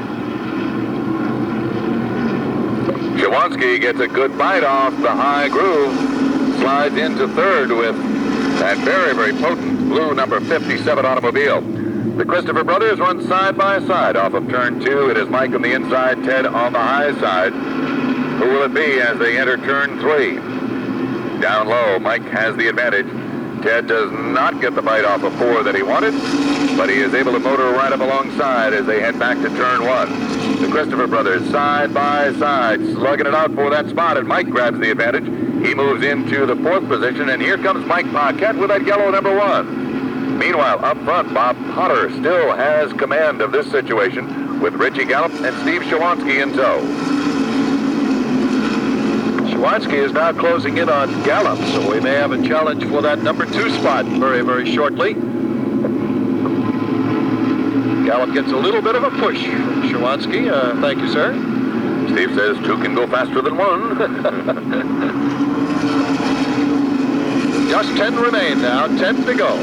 Shawansky gets a good bite off the high groove. Slides into third with that very, very potent blue number 57 automobile. The Christopher brothers run side by side off of turn 2. It is Mike on the inside, Ted on the high side. Who will it be as they enter turn 3? Down low, Mike has the advantage. Ted does not get the bite off of 4 that he wanted, but he is able to motor right up alongside as they head back to turn 1. The Christopher brothers side by side, slugging it out for that spot, and Mike grabs the advantage. He moves into the 4th position, and here comes Mike Paquette with that yellow number 1. Meanwhile, up front, Bob Potter still has command of this situation with Richie Gallup and Steve Shawansky in tow. Shawansky is now closing in on Gallup, so we may have a challenge for that number 2 spot very, very shortly. Gallup gets a little bit of a push from Shawansky. Thank you, sir. Steve says 2 can go faster than 1. Just 10 remain now, 10 to go.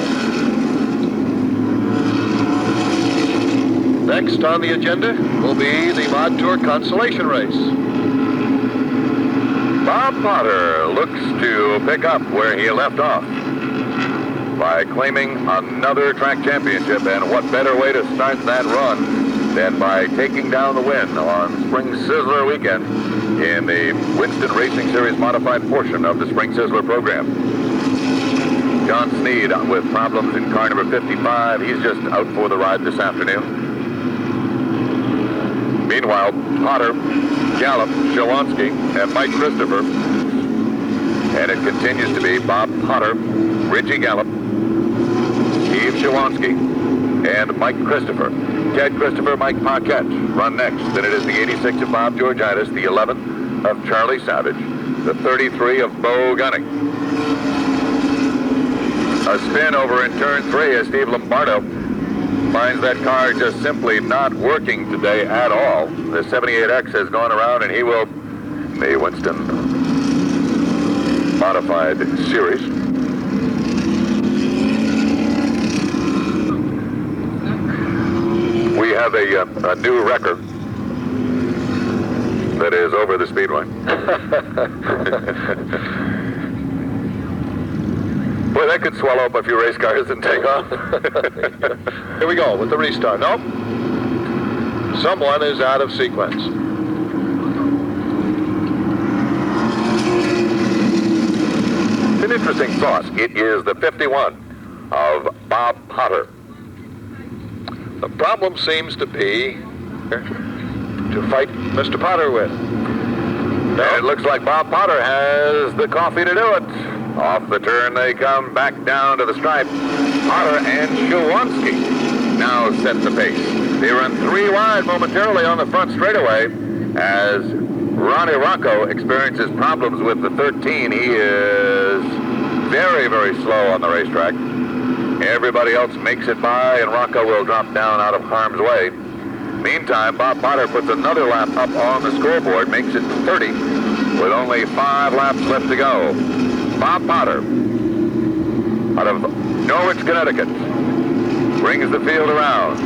Next on the agenda will be the Mod Tour Consolation race. Bob Potter looks to pick up where he left off by claiming another track championship, and what better way to start that run than by taking down the win on Spring Sizzler weekend in the Winston Racing Series modified portion of the Spring Sizzler program. John Sneed with problems in car number 55. He's just out for the ride this afternoon. Meanwhile, Potter, Gallup, Shawansky, and Mike Christopher. And it continues to be Bob Potter, Richie Gallup, Steve Shawansky, and Mike Christopher. Ted Christopher, Mike Paquette run next. Then it is the 86 of Bob Georgitis, the 11 of Charlie Savage, the 33 of Bo Gunning. A spin over in turn 3 as Steve Lombardo finds that car just simply not working today at all. The 78X has gone around, and he will, the Winston modified series. We have a new record that is over the speedway. Boy, that could swallow up a few race cars and take off. Here we go with the restart. Nope. Someone is out of sequence. It's an interesting thought. It is the 51 of Bob Potter. The problem seems to be to fight Mr. Potter with. And it looks like Bob Potter has the coffee to do it. Off the turn they come, back down to the stripe. Potter and Shawansky now set the pace. They run 3 wide momentarily on the front straightaway as Ronnie Rocco experiences problems with the 13. He is very, very slow on the racetrack. Everybody else makes it by, and Rocco will drop down out of harm's way. Meantime, Bob Potter puts another lap up on the scoreboard, makes it 30 with only 5 laps left to go. Bob Potter, out of Norwich, Connecticut, brings the field around.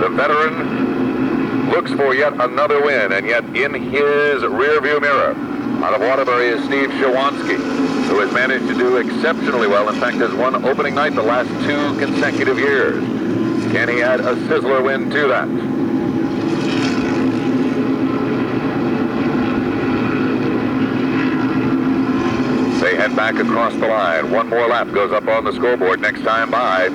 The veteran looks for yet another win, and yet in his rearview mirror, out of Waterbury, is Steve Shawansky, who has managed to do exceptionally well. In fact, has won opening night the last 2 consecutive years. Can he add a Sizzler win to that? They head back across the line. 1 more lap goes up on the scoreboard. Next time by,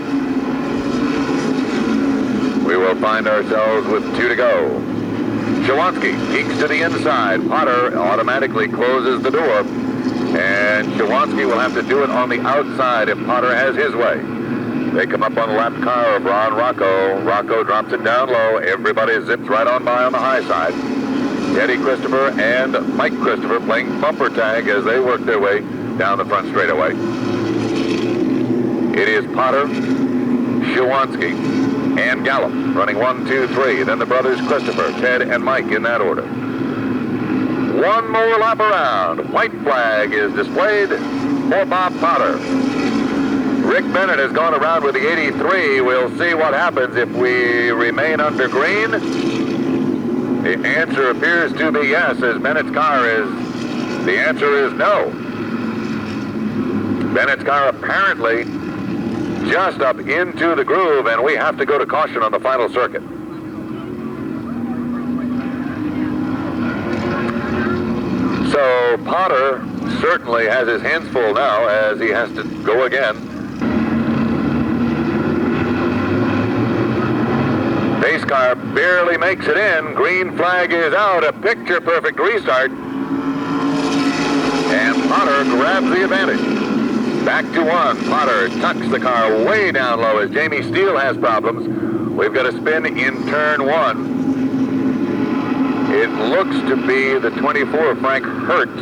we will find ourselves with 2 to go. Shawansky peeks to the inside. Potter automatically closes the door, and Shawansky will have to do it on the outside if Potter has his way. They come up on the lap car of Ron Rocco. Rocco drops it down low. Everybody zips right on by on the high side. Eddie Christopher and Mike Christopher playing bumper tag as they work their way down the front straightaway. It is Potter, Shawansky, and Gallup running 1, 2, 3. Then the brothers Christopher, Ted, and Mike in that order. 1 more lap around. White flag is displayed for Bob Potter. Rick Bennett has gone around with the 83. We'll see what happens if we remain under green. The answer appears to be yes, as Bennett's car is. The answer is no. Bennett's car apparently just up into the groove, and we have to go to caution on the final circuit. So Potter certainly has his hands full now as he has to go again. Pace car barely makes it in. Green flag is out. A picture-perfect restart. And Potter grabs the advantage. Back to 1. Potter tucks the car way down low as Jamie Steele has problems. We've got a spin in turn 1. It looks to be the 24, Frank Hurt.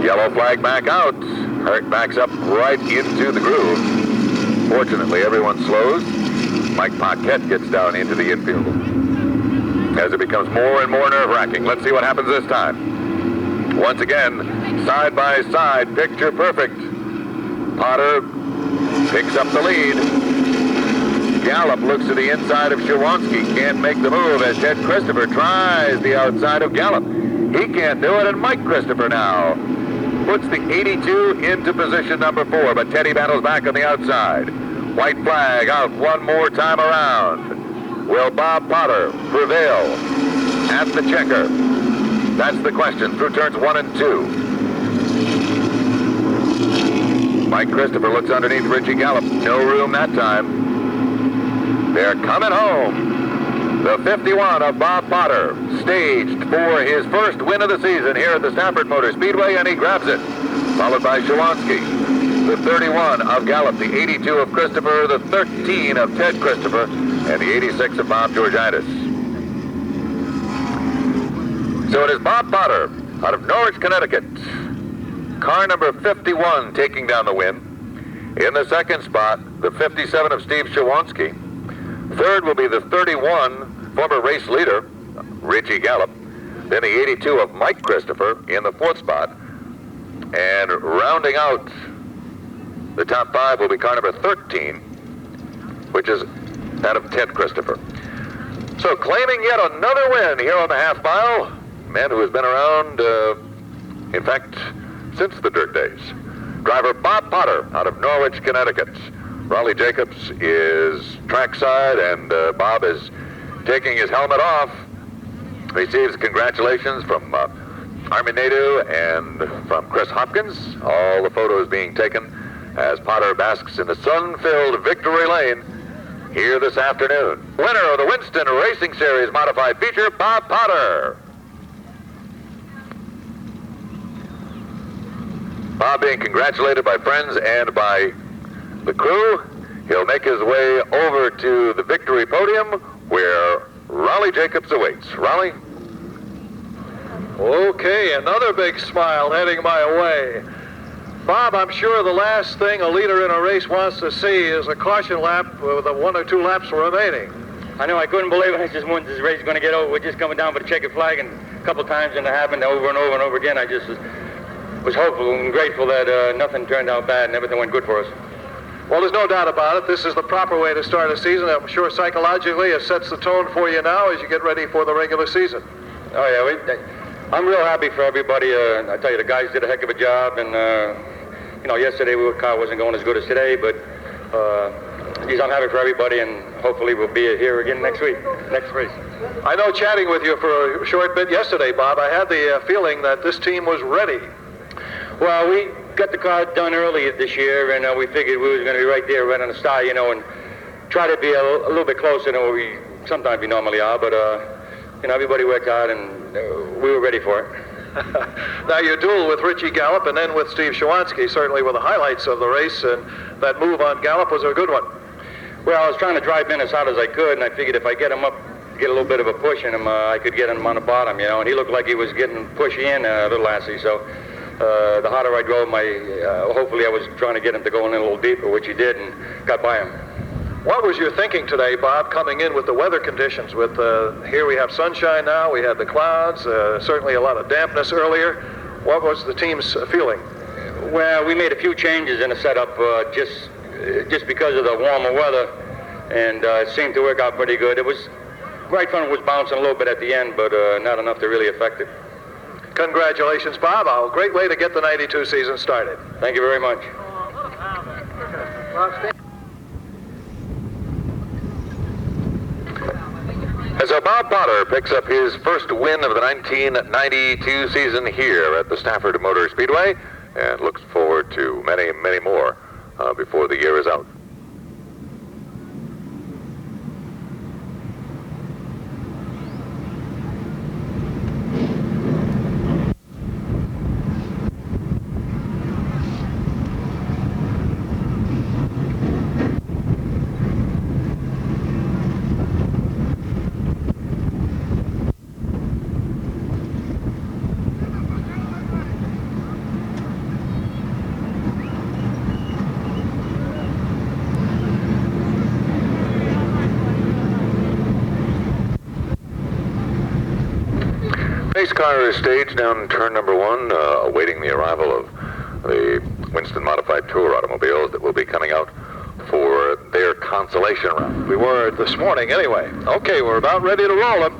Yellow flag back out. Hurt backs up right into the groove. Fortunately, everyone slows. Mike Paquette gets down into the infield as it becomes more and more nerve-wracking. Let's see what happens this time. Once again, side by side, picture perfect. Potter picks up the lead. Gallup looks to the inside of Shawansky. Can't make the move as Ted Christopher tries the outside of Gallup. He can't do it, and Mike Christopher now puts the 82 into position number 4, but Teddy battles back on the outside. White flag out one more time around. Will Bob Potter prevail at the checker? That's the question through turns 1 and 2. Mike Christopher looks underneath Richie Gallup. No room that time. They're coming home. The 51 of Bob Potter, staged for his first win of the season here at the Stafford Motor Speedway, and he grabs it. Followed by Shawansky. The 31 of Gallup, the 82 of Christopher, the 13 of Ted Christopher, and the 86 of Bob Georgiadis. So it is Bob Potter out of Norwich, Connecticut. Car number 51 taking down the win. In the second spot, the 57 of Steve Shawansky. Third will be the 31, former race leader, Richie Gallup. Then the 82 of Mike Christopher in the fourth spot. And rounding out the top 5 will be car number 13, which is that of Ted Christopher. So claiming yet another win here on the half mile. Man who has been around, in fact, since the dirt days. Driver Bob Potter out of Norwich, Connecticut. Raleigh Jacobs is trackside, and Bob is taking his helmet off. Receives congratulations from Armin Nadeau and from Chris Hopkins. All the photos being taken as Potter basks in the sun-filled victory lane here this afternoon. Winner of the Winston Racing Series Modified Feature, Bob Potter. Bob being congratulated by friends and by the crew. He'll make his way over to the victory podium where Raleigh Jacobs awaits. Raleigh? Okay, another big smile heading my way. Bob, I'm sure the last thing a leader in a race wants to see is a caution lap with 1 or 2 laps remaining. I know, I couldn't believe it. I just wanted this race going to get over. We're just coming down for the checkered flag, and a couple times and it happened over and over and over again. I just was hopeful and grateful that nothing turned out bad and everything went good for us. Well, there's no doubt about it. This is the proper way to start a season. I'm sure psychologically it sets the tone for you now as you get ready for the regular season. Oh, yeah. I'm real happy for everybody. I tell you, the guys did a heck of a job, and, yesterday our car wasn't going as good as today, but I'm happy for everybody, and hopefully we'll be here again next week, next race. I know, chatting with you for a short bit yesterday, Bob, I had the feeling that this team was ready. Well, we got the car done early this year, and we figured we was going to be right there, right on the start, and try to be a little bit closer than what we sometimes we normally are. But everybody worked hard, and we were ready for it. Now, your duel with Richie Gallup and then with Steve Shawansky certainly were the highlights of the race, and that move on Gallup was a good one. Well, I was trying to drive in as hard as I could, and I figured if I get him up, get a little bit of a push in him, I could get him on the bottom, and he looked like he was getting pushy in a little lassie, so the harder I drove, hopefully I was trying to get him to go in a little deeper, which he did, and got by him. What was your thinking today, Bob, coming in with the weather conditions? With here we have sunshine now, we had the clouds, certainly a lot of dampness earlier. What was the team's feeling? Well, we made a few changes in the setup just because of the warmer weather, and it seemed to work out pretty good. It was right front was bouncing a little bit at the end, but not enough to really affect it. Congratulations, Bob. A great way to get the 92 season started. Thank you very much. And so Bob Potter picks up his first win of the 1992 season here at the Stafford Motor Speedway and looks forward to many, many more before the year is out. Race car is staged down turn number 1, awaiting the arrival of the Winston Modified Tour automobiles that will be coming out for their Consolation round. We were this morning anyway. Okay, we're about ready to roll them.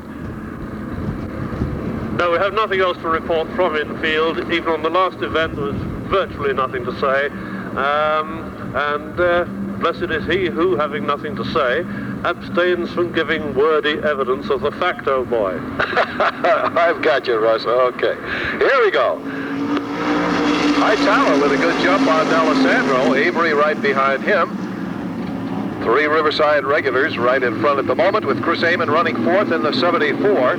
No, we have nothing else to report from infield. Even on the last event, there was virtually nothing to say. Blessed is he who, having nothing to say, abstains from giving wordy evidence of the facto boy. I've got you, Russ. Okay. Here we go. Hightower with a good jump on D'Alessandro. Avery right behind him. 3 Riverside regulars right in front at the moment, with Chris Amon running 4th in the 74.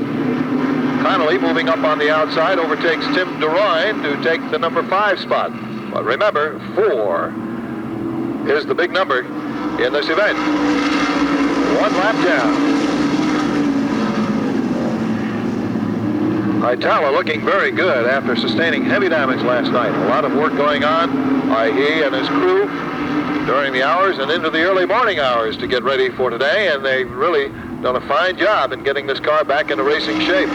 Connolly moving up on the outside overtakes Tim DeRoyne to take the number 5 spot. But remember, 4 is the big number in this event. 1 lap down. Hightower looking very good after sustaining heavy damage last night. A lot of work going on by he and his crew during the hours and into the early morning hours to get ready for today, and they've really done a fine job in getting this car back into racing shape.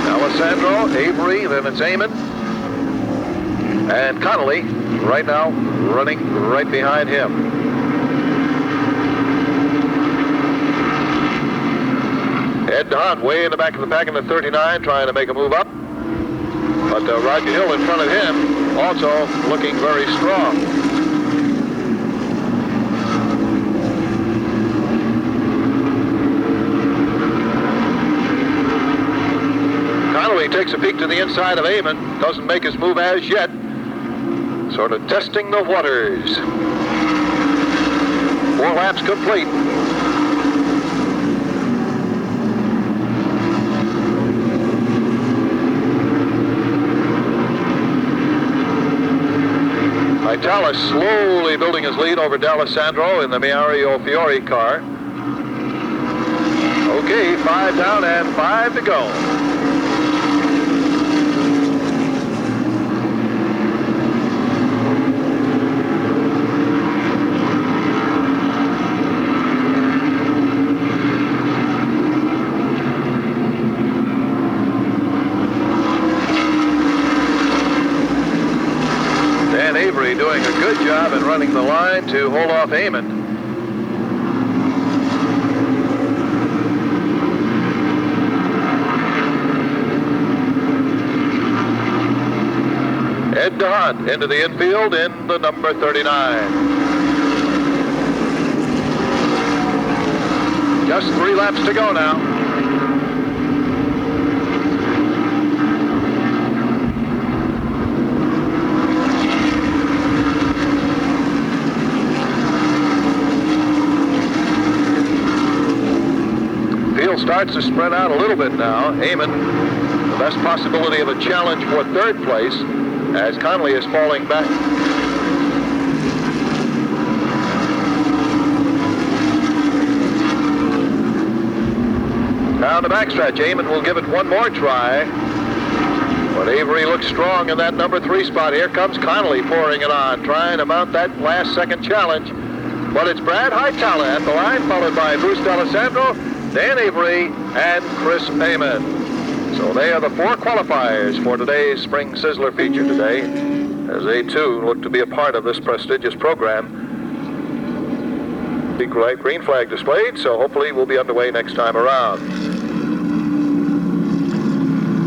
Alessandro, Avery, then it's Amon, and Connolly right now running right behind him. Ed DeHaan way in the back of the pack in the 39, trying to make a move up. But Roger Hill in front of him, also looking very strong. Connolly takes a peek to the inside of Amon, doesn't make his move as yet. Sort of testing the waters. 4 laps complete. Hightower slowly building his lead over D'Alessandro in the Mario Fiore car. Okay, 5 down and 5 to go. Avery doing a good job in running the line to hold off Amon. Ed DeHaan into the infield in the number 39. Just 3 laps to go now. Starts to spread out a little bit now. Amon, the best possibility of a challenge for 3rd place as Connolly is falling back. Down the backstretch, Amon will give it one more try. But Avery looks strong in that number 3 spot. Here comes Connolly pouring it on, trying to mount that last second challenge. But it's Brad Hightower at the line, followed by Bruce D'Alessandro, Dan Avery, and Chris Amon. So they are the 4 qualifiers for today's Spring Sizzler feature today, as they too look to be a part of this prestigious program. The green flag displayed, so hopefully we'll be underway next time around.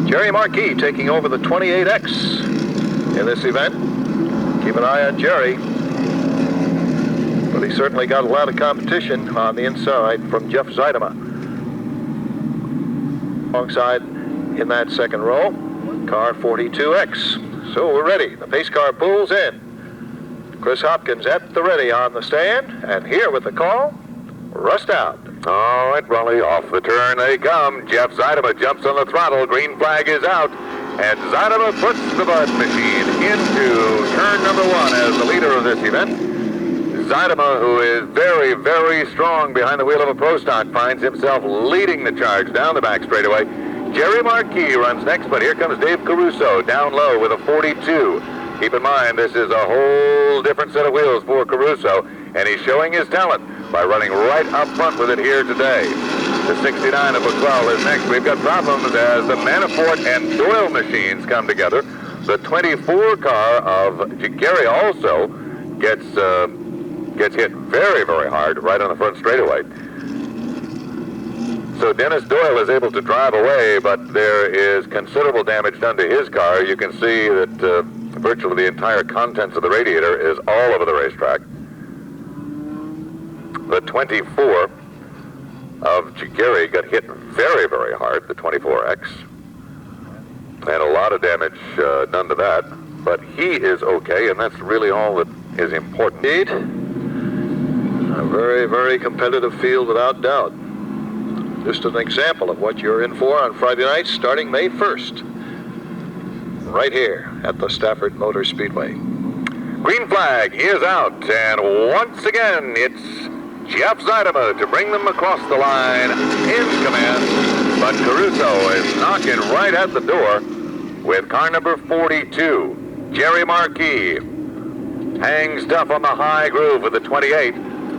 Jerry Marquis taking over the 28X in this event. Keep an eye on Jerry. But he certainly got a lot of competition on the inside from Jeff Zeidema. Alongside in that second row, car 42X. So we're ready. The pace car pulls in. Chris Hopkins at the ready on the stand, and here with the call, Russ Dowd. All right, Raleigh, off the turn they come. Jeff Zeidema jumps on the throttle. Green flag is out, and Zeidema puts the Bud machine into turn number 1 as the leader of this event. Zeidema, who is very, very strong behind the wheel of a Pro Stock, finds himself leading the charge down the back straightaway. Jerry Marquis runs next, but here comes Dave Caruso down low with a 42. Keep in mind, this is a whole different set of wheels for Caruso, and he's showing his talent by running right up front with it here today. The 69 of McQuell is next. We've got problems as the Manafort and Doyle machines come together. The 24 car of Gary also gets gets hit very, very hard right on the front straightaway. So Dennis Doyle is able to drive away, but there is considerable damage done to his car. You can see that virtually the entire contents of the radiator is all over the racetrack. The 24 of Gary got hit very, very hard, the 24X. And a lot of damage done to that. But he is okay, and that's really all that is important. Indeed. A very, very competitive field without doubt. Just an example of what you're in for on Friday night, starting May 1st. Right here at the Stafford Motor Speedway. Green flag is out, and once again, it's Jeff Zeidema to bring them across the line in command. But Caruso is knocking right at the door with car number 42. Jerry Marquis hangs tough on the high groove with the 28.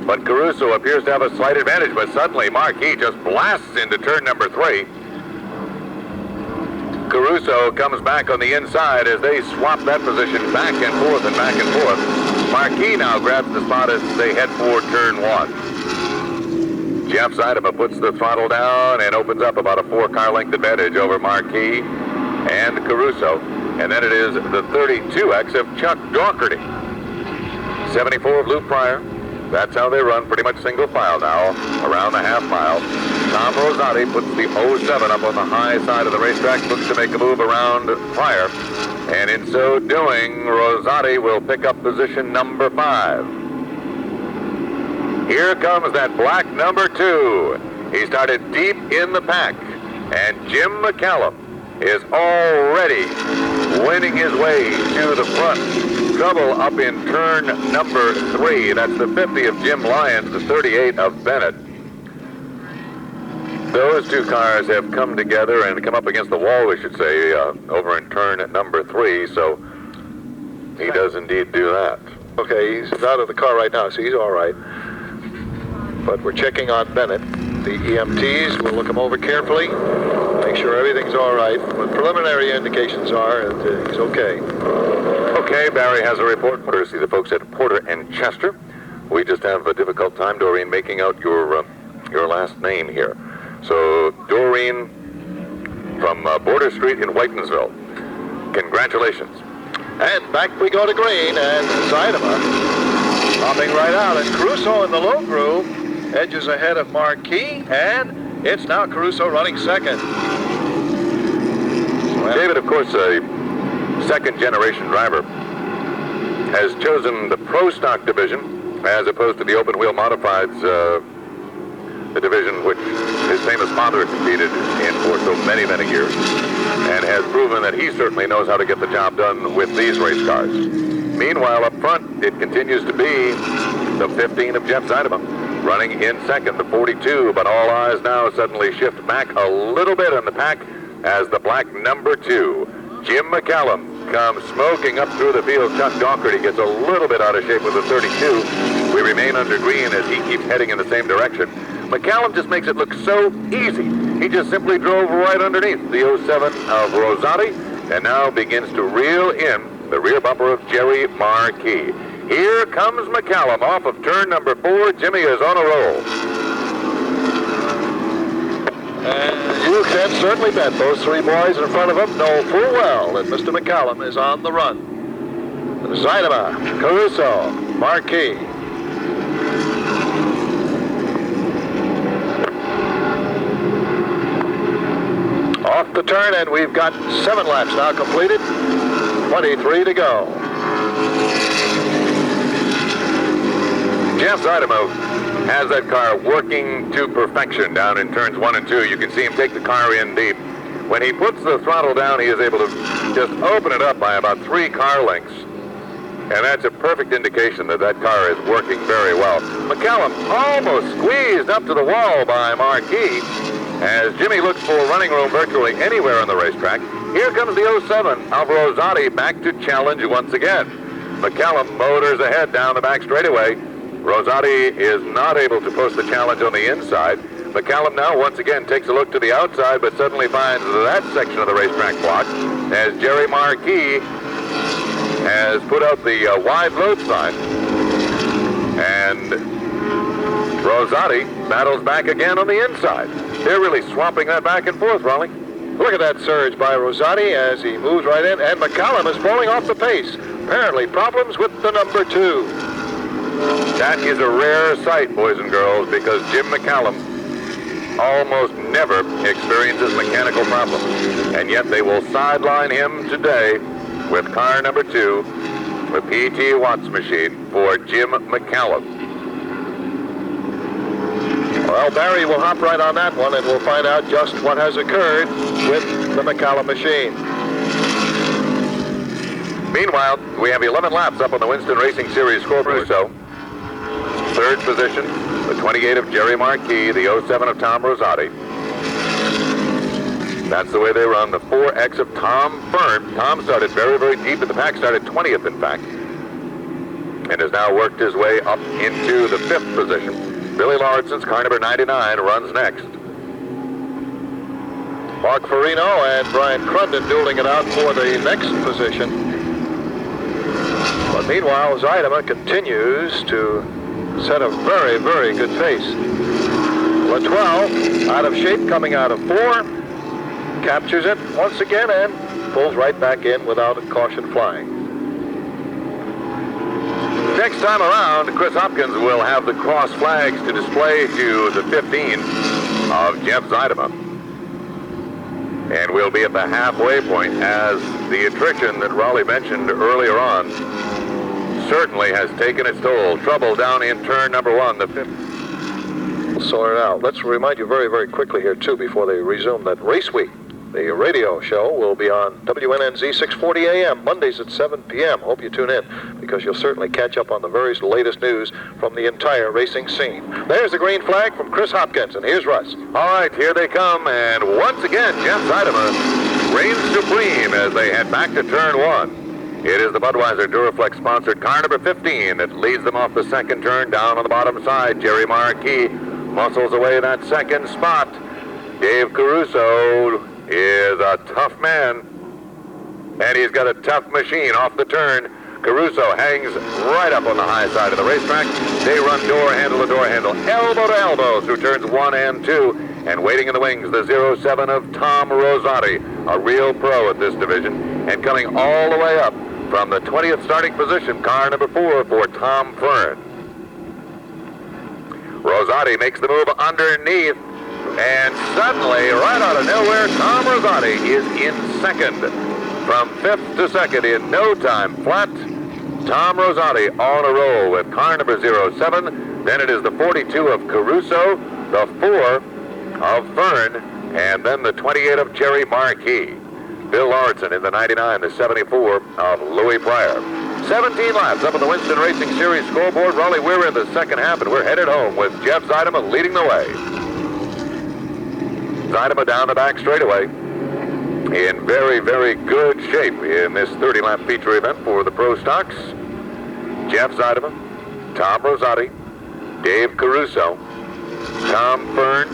But Caruso appears to have a slight advantage, but suddenly Marquis just blasts into turn number 3. Caruso comes back on the inside as they swap that position back and forth and back and forth. Marquis now grabs the spot as they head for turn 1. Jeff Zeidema puts the throttle down and opens up about a 4-car length advantage over Marquis and Caruso. And then it is the 32X of Chuck Doherty. 74 of Lou Pryor. That's how they run, pretty much single file now, around the half mile. Tom Rosati puts the 07 up on the high side of the racetrack, looks to make a move around Pryor. And in so doing, Rosati will pick up position number 5. Here comes that black number 2. He started deep in the pack, and Jim McCallum is already winning his way to the front. Trouble up in turn number 3. That's the 50 of Jim Lyons, the 38 of Bennett. Those two cars have come together and come up against the wall, we should say, over in turn number 3. So he does indeed do that. Okay, he's out of the car right now, so he's all right. But we're checking on Bennett. The EMTs will look him over carefully, make sure everything's all right. But preliminary indications are that he's okay. Okay, Barry has a report. Courtesy the folks at Porter and Chester. We just have a difficult time, Doreen, making out your last name here. So, Doreen from Border Street in Whitensville. Congratulations. And back we go to green, and Zeidema popping right out. And Caruso in the low groove edges ahead of Marquis, and it's now Caruso running second. David, of course, a second-generation driver, has chosen the Pro Stock division as opposed to the open wheel modifieds, the division which his famous father competed in for so many, many years, and has proven that he certainly knows how to get the job done with these race cars. Meanwhile, up front, it continues to be the 15 of Jeff Zeidema, running in second, the 42, but all eyes now suddenly shift back a little bit in the pack as the black number 2, Jim McCallum, comes smoking up through the field. Chuck Doherty gets a little bit out of shape with the 32. We remain under green as he keeps heading in the same direction. McCallum just makes it look so easy. He just simply drove right underneath the 07 of Rosati and now begins to reel in the rear bumper of Jerry Marquis. Here comes McCallum off of turn number 4. Jimmy is on a roll. And you can certainly bet those 3 boys in front of him know full well that Mr. McCallum is on the run. Zeidema, Caruso, Marquis. Off the turn, and we've got 7 laps now completed. 23 to go. Jeff Zeidema has that car working to perfection down in turns 1 and 2. You can see him take the car in deep. When he puts the throttle down, he is able to just open it up by about 3 car lengths. And that's a perfect indication that that car is working very well. McCallum almost squeezed up to the wall by Marquis as Jimmy looks for running room virtually anywhere on the racetrack. Here comes the 07 of Rosati back to challenge once again. McCallum motors ahead down the back straightaway. Rosati is not able to post the challenge on the inside. McCallum now once again takes a look to the outside, but suddenly finds that section of the racetrack blocked as Jerry Marquis has put out the wide load sign. And And Rosati battles back again on the inside. They're really swapping that back and forth, Raleigh. Look at that surge by Rosati as he moves right in, and McCallum is falling off the pace. Apparently problems with the number 2. That is a rare sight, boys and girls, because Jim McCallum almost never experiences mechanical problems. And yet they will sideline him today with car number 2, the P.T. Watts machine for Jim McCallum. Well, Barry will hop right on that one, and we'll find out just what has occurred with the McCallum machine. Meanwhile, we have 11 laps up on the Winston Racing Series scoreboard. So, third position, the 28 of Jerry Marquis, the 07 of Tom Rosati. That's the way they run. The 4X of Tom Fern. Tom started very, very deep in the pack, started 20th, in fact, and has now worked his way up into the 5th position. Billy Lauriston's car number 99 runs next. Mark Farino and Brian Crunden dueling it out for the next position. But meanwhile, Zuidema continues to set a very, very good pace. The 12, out of shape, coming out of 4, captures it once again and pulls right back in without a caution flying. Next time around, Chris Hopkins will have the cross flags to display to the 15 of Jeff Zuidema. And we'll be at the halfway point as the attrition that Raleigh mentioned earlier on certainly has taken its toll. Trouble down in turn number 1, the 5th. We'll sort it out. Let's remind you very, very quickly here, too, before they resume, that Race Week, the radio show, will be on WNNZ 640 AM, Mondays at 7 p.m. Hope you tune in, because you'll certainly catch up on the very latest news from the entire racing scene. There's the green flag from Chris Hopkins, and here's Russ. All right, here they come, and once again, Jeff Zuidema reigns supreme as they head back to turn 1. It is the Budweiser Duraflex-sponsored car number 15 that leads them off the second turn down on the bottom side. Jerry Marquis muscles away that second spot. Dave Caruso is a tough man, and he's got a tough machine off the turn. Caruso hangs right up on the high side of the racetrack. They run door handle to door handle, elbow to elbow through turns 1 and 2, and waiting in the wings, the 07 of Tom Rosati, a real pro at this division, and coming all the way up from the 20th starting position, car number 4 for Tom Fern. Rosati makes the move underneath, and suddenly, right out of nowhere, Tom Rosati is in second. From 5th to 2nd in no time flat. Tom Rosati on a roll with car number 07. Then it is the 42 of Caruso, the 4 of Fern, and then the 28 of Jerry Marquis. Bill Lauritson in the 99, the 74 of Louis Pryor. 17 laps up on the Winston Racing Series scoreboard. Raleigh, we're in the second half, and we're headed home with Jeff Zuidema leading the way. Zuidema down the back straightaway in very, very good shape in this 30-lap feature event for the Pro Stocks. Jeff Zuidema, Tom Rosati, Dave Caruso, Tom Fern,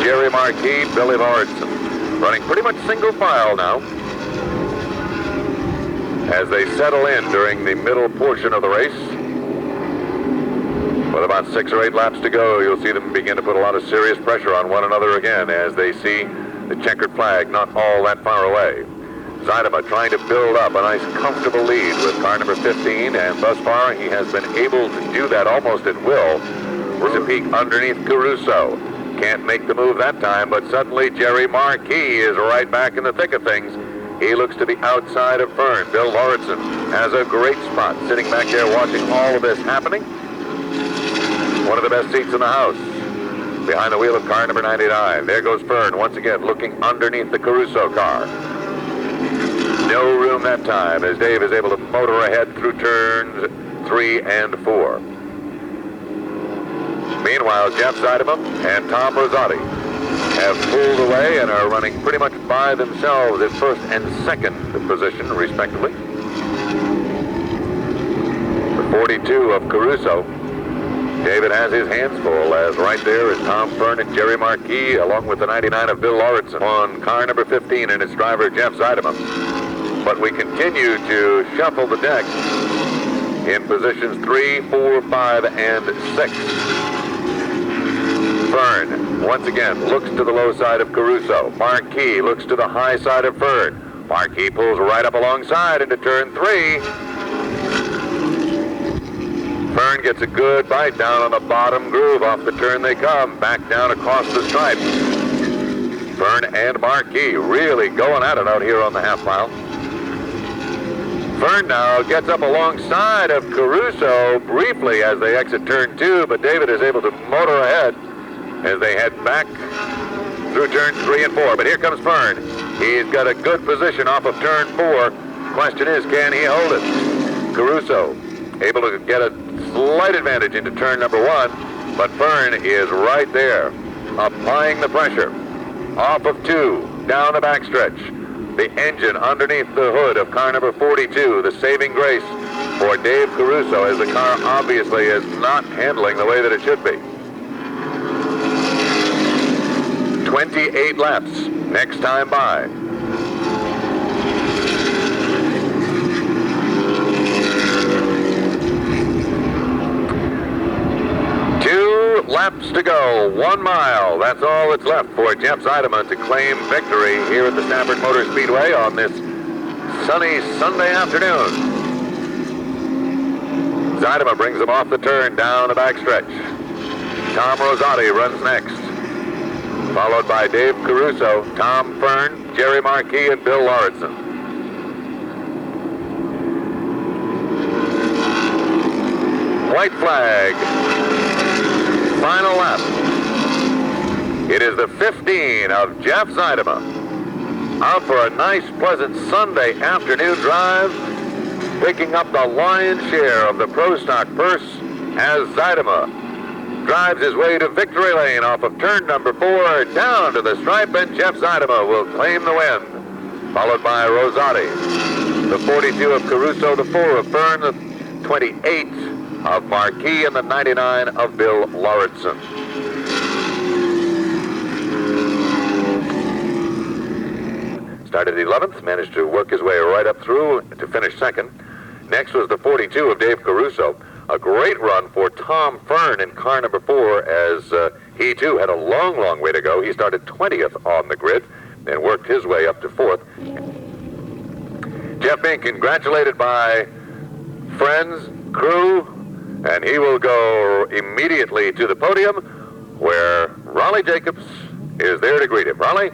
Jerry Marquis, Billy Lauritson. Running pretty much single file now as they settle in during the middle portion of the race. With about 6 or 8 laps to go, you'll see them begin to put a lot of serious pressure on one another again as they see the checkered flag not all that far away. Zuidema trying to build up a nice comfortable lead with car number 15, and thus far he has been able to do that almost at will. With a peek underneath Caruso. Can't make the move that time, but suddenly Jerry Marquis is right back in the thick of things. He looks to be outside of Fern. Bill Lauritson has a great spot sitting back there watching all of this happening. One of the best seats in the house, behind the wheel of car number 99. There goes Fern once again looking underneath the Caruso car. No room that time as Dave is able to motor ahead through turns 3 and 4. Meanwhile, Jeff Zuidema and Tom Rosati have pulled away and are running pretty much by themselves at first and second position, respectively. The 42 of Caruso. David has his hands full, as right there is Tom Fern and Jerry Marquis, along with the 99 of Bill Lauritson on car number 15 and its driver, Jeff Zuidema. But we continue to shuffle the deck in positions 3, 4, 5, and 6. Fern, once again, looks to the low side of Caruso. Marquis looks to the high side of Fern. Marquis pulls right up alongside into turn 3. Fern gets a good bite down on the bottom groove. Off the turn they come, back down across the stripe. Fern and Marquis really going at it out here on the half mile. Fern now gets up alongside of Caruso briefly as they exit turn 2, but David is able to motor ahead as they head back through turns 3 and 4. But here comes Fern. He's got a good position off of turn 4. Question is, can he hold it? Caruso able to get a slight advantage into turn number 1, but Fern is right there, applying the pressure. Off of 2, down the backstretch. The engine underneath the hood of car number 42, the saving grace for Dave Caruso, as the car obviously is not handling the way that it should be. 28 laps next time by. Laps to go, 1 mile. That's all that's left for Jeff Zeideman to claim victory here at the Stafford Motor Speedway on this sunny Sunday afternoon. Zeideman brings him off the turn down the backstretch. Tom Rosati runs next, followed by Dave Caruso, Tom Fern, Jerry Marquis, and Bill Lauritsen. White flag. Final lap. It is the 15 of Jeff Zeideman, out for a nice, pleasant Sunday afternoon drive, picking up the lion's share of the Pro Stock purse as Zeideman drives his way to victory lane off of turn number 4, down to the stripe, and Jeff Zeideman will claim the win, followed by Rosati, the 42 of Caruso, the 4 of Fern, the 28 of Marquis, and the 99 of Bill Lauritsen. Started 11th, managed to work his way right up through to finish second. Next was the 42 of Dave Caruso. A great run for Tom Fern in car number 4, as he too had a long, long way to go. He started 20th on the grid and worked his way up to 4th. Jeff being congratulated by friends, crew, and he will go immediately to the podium where Raleigh Jacobs is there to greet him. Raleigh?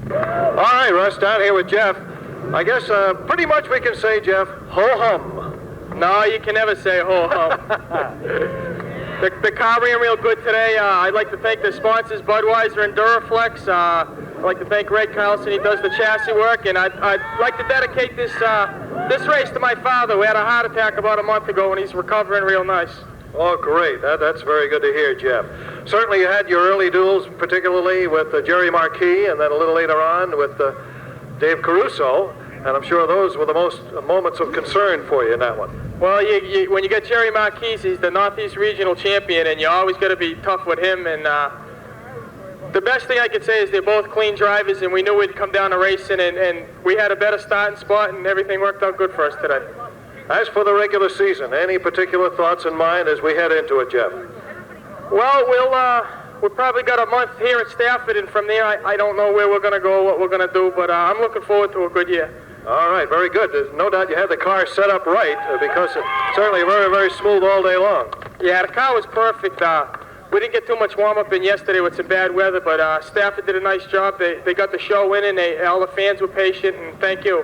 All right, Russ, down here with Jeff. I guess pretty much we can say, Jeff, ho-hum. No, you can never say ho-hum. The car ran real good today. I'd like to thank the sponsors, Budweiser and Duraflex. I'd like to thank Ray Carlson. He does the chassis work. And I'd like to dedicate this race to my father, who had a heart attack about a month ago, and he's recovering real nice. Oh, great. That's very good to hear, Jeff. Certainly you had your early duels, particularly with Jerry Marquis, and then a little later on with Dave Caruso, and I'm sure those were the most moments of concern for you in that one. Well, when you get Jerry Marquis, he's the Northeast Regional Champion, and you always got to be tough with him. And the best thing I could say is they're both clean drivers, and we knew we'd come down to racing, and we had a better starting spot, and everything worked out good for us today. As for the regular season, any particular thoughts in mind as we head into it, Jeff? Well, we've probably got a month here at Stafford, and from there, I don't know where we're going to go, what we're going to do, but I'm looking forward to a good year. All right, very good. There's no doubt you had the car set up right, because it's certainly very, very smooth all day long. Yeah, the car was perfect. We didn't get too much warm-up in yesterday with some bad weather, but Stafford did a nice job. They got the show winning. All the fans were patient, and thank you.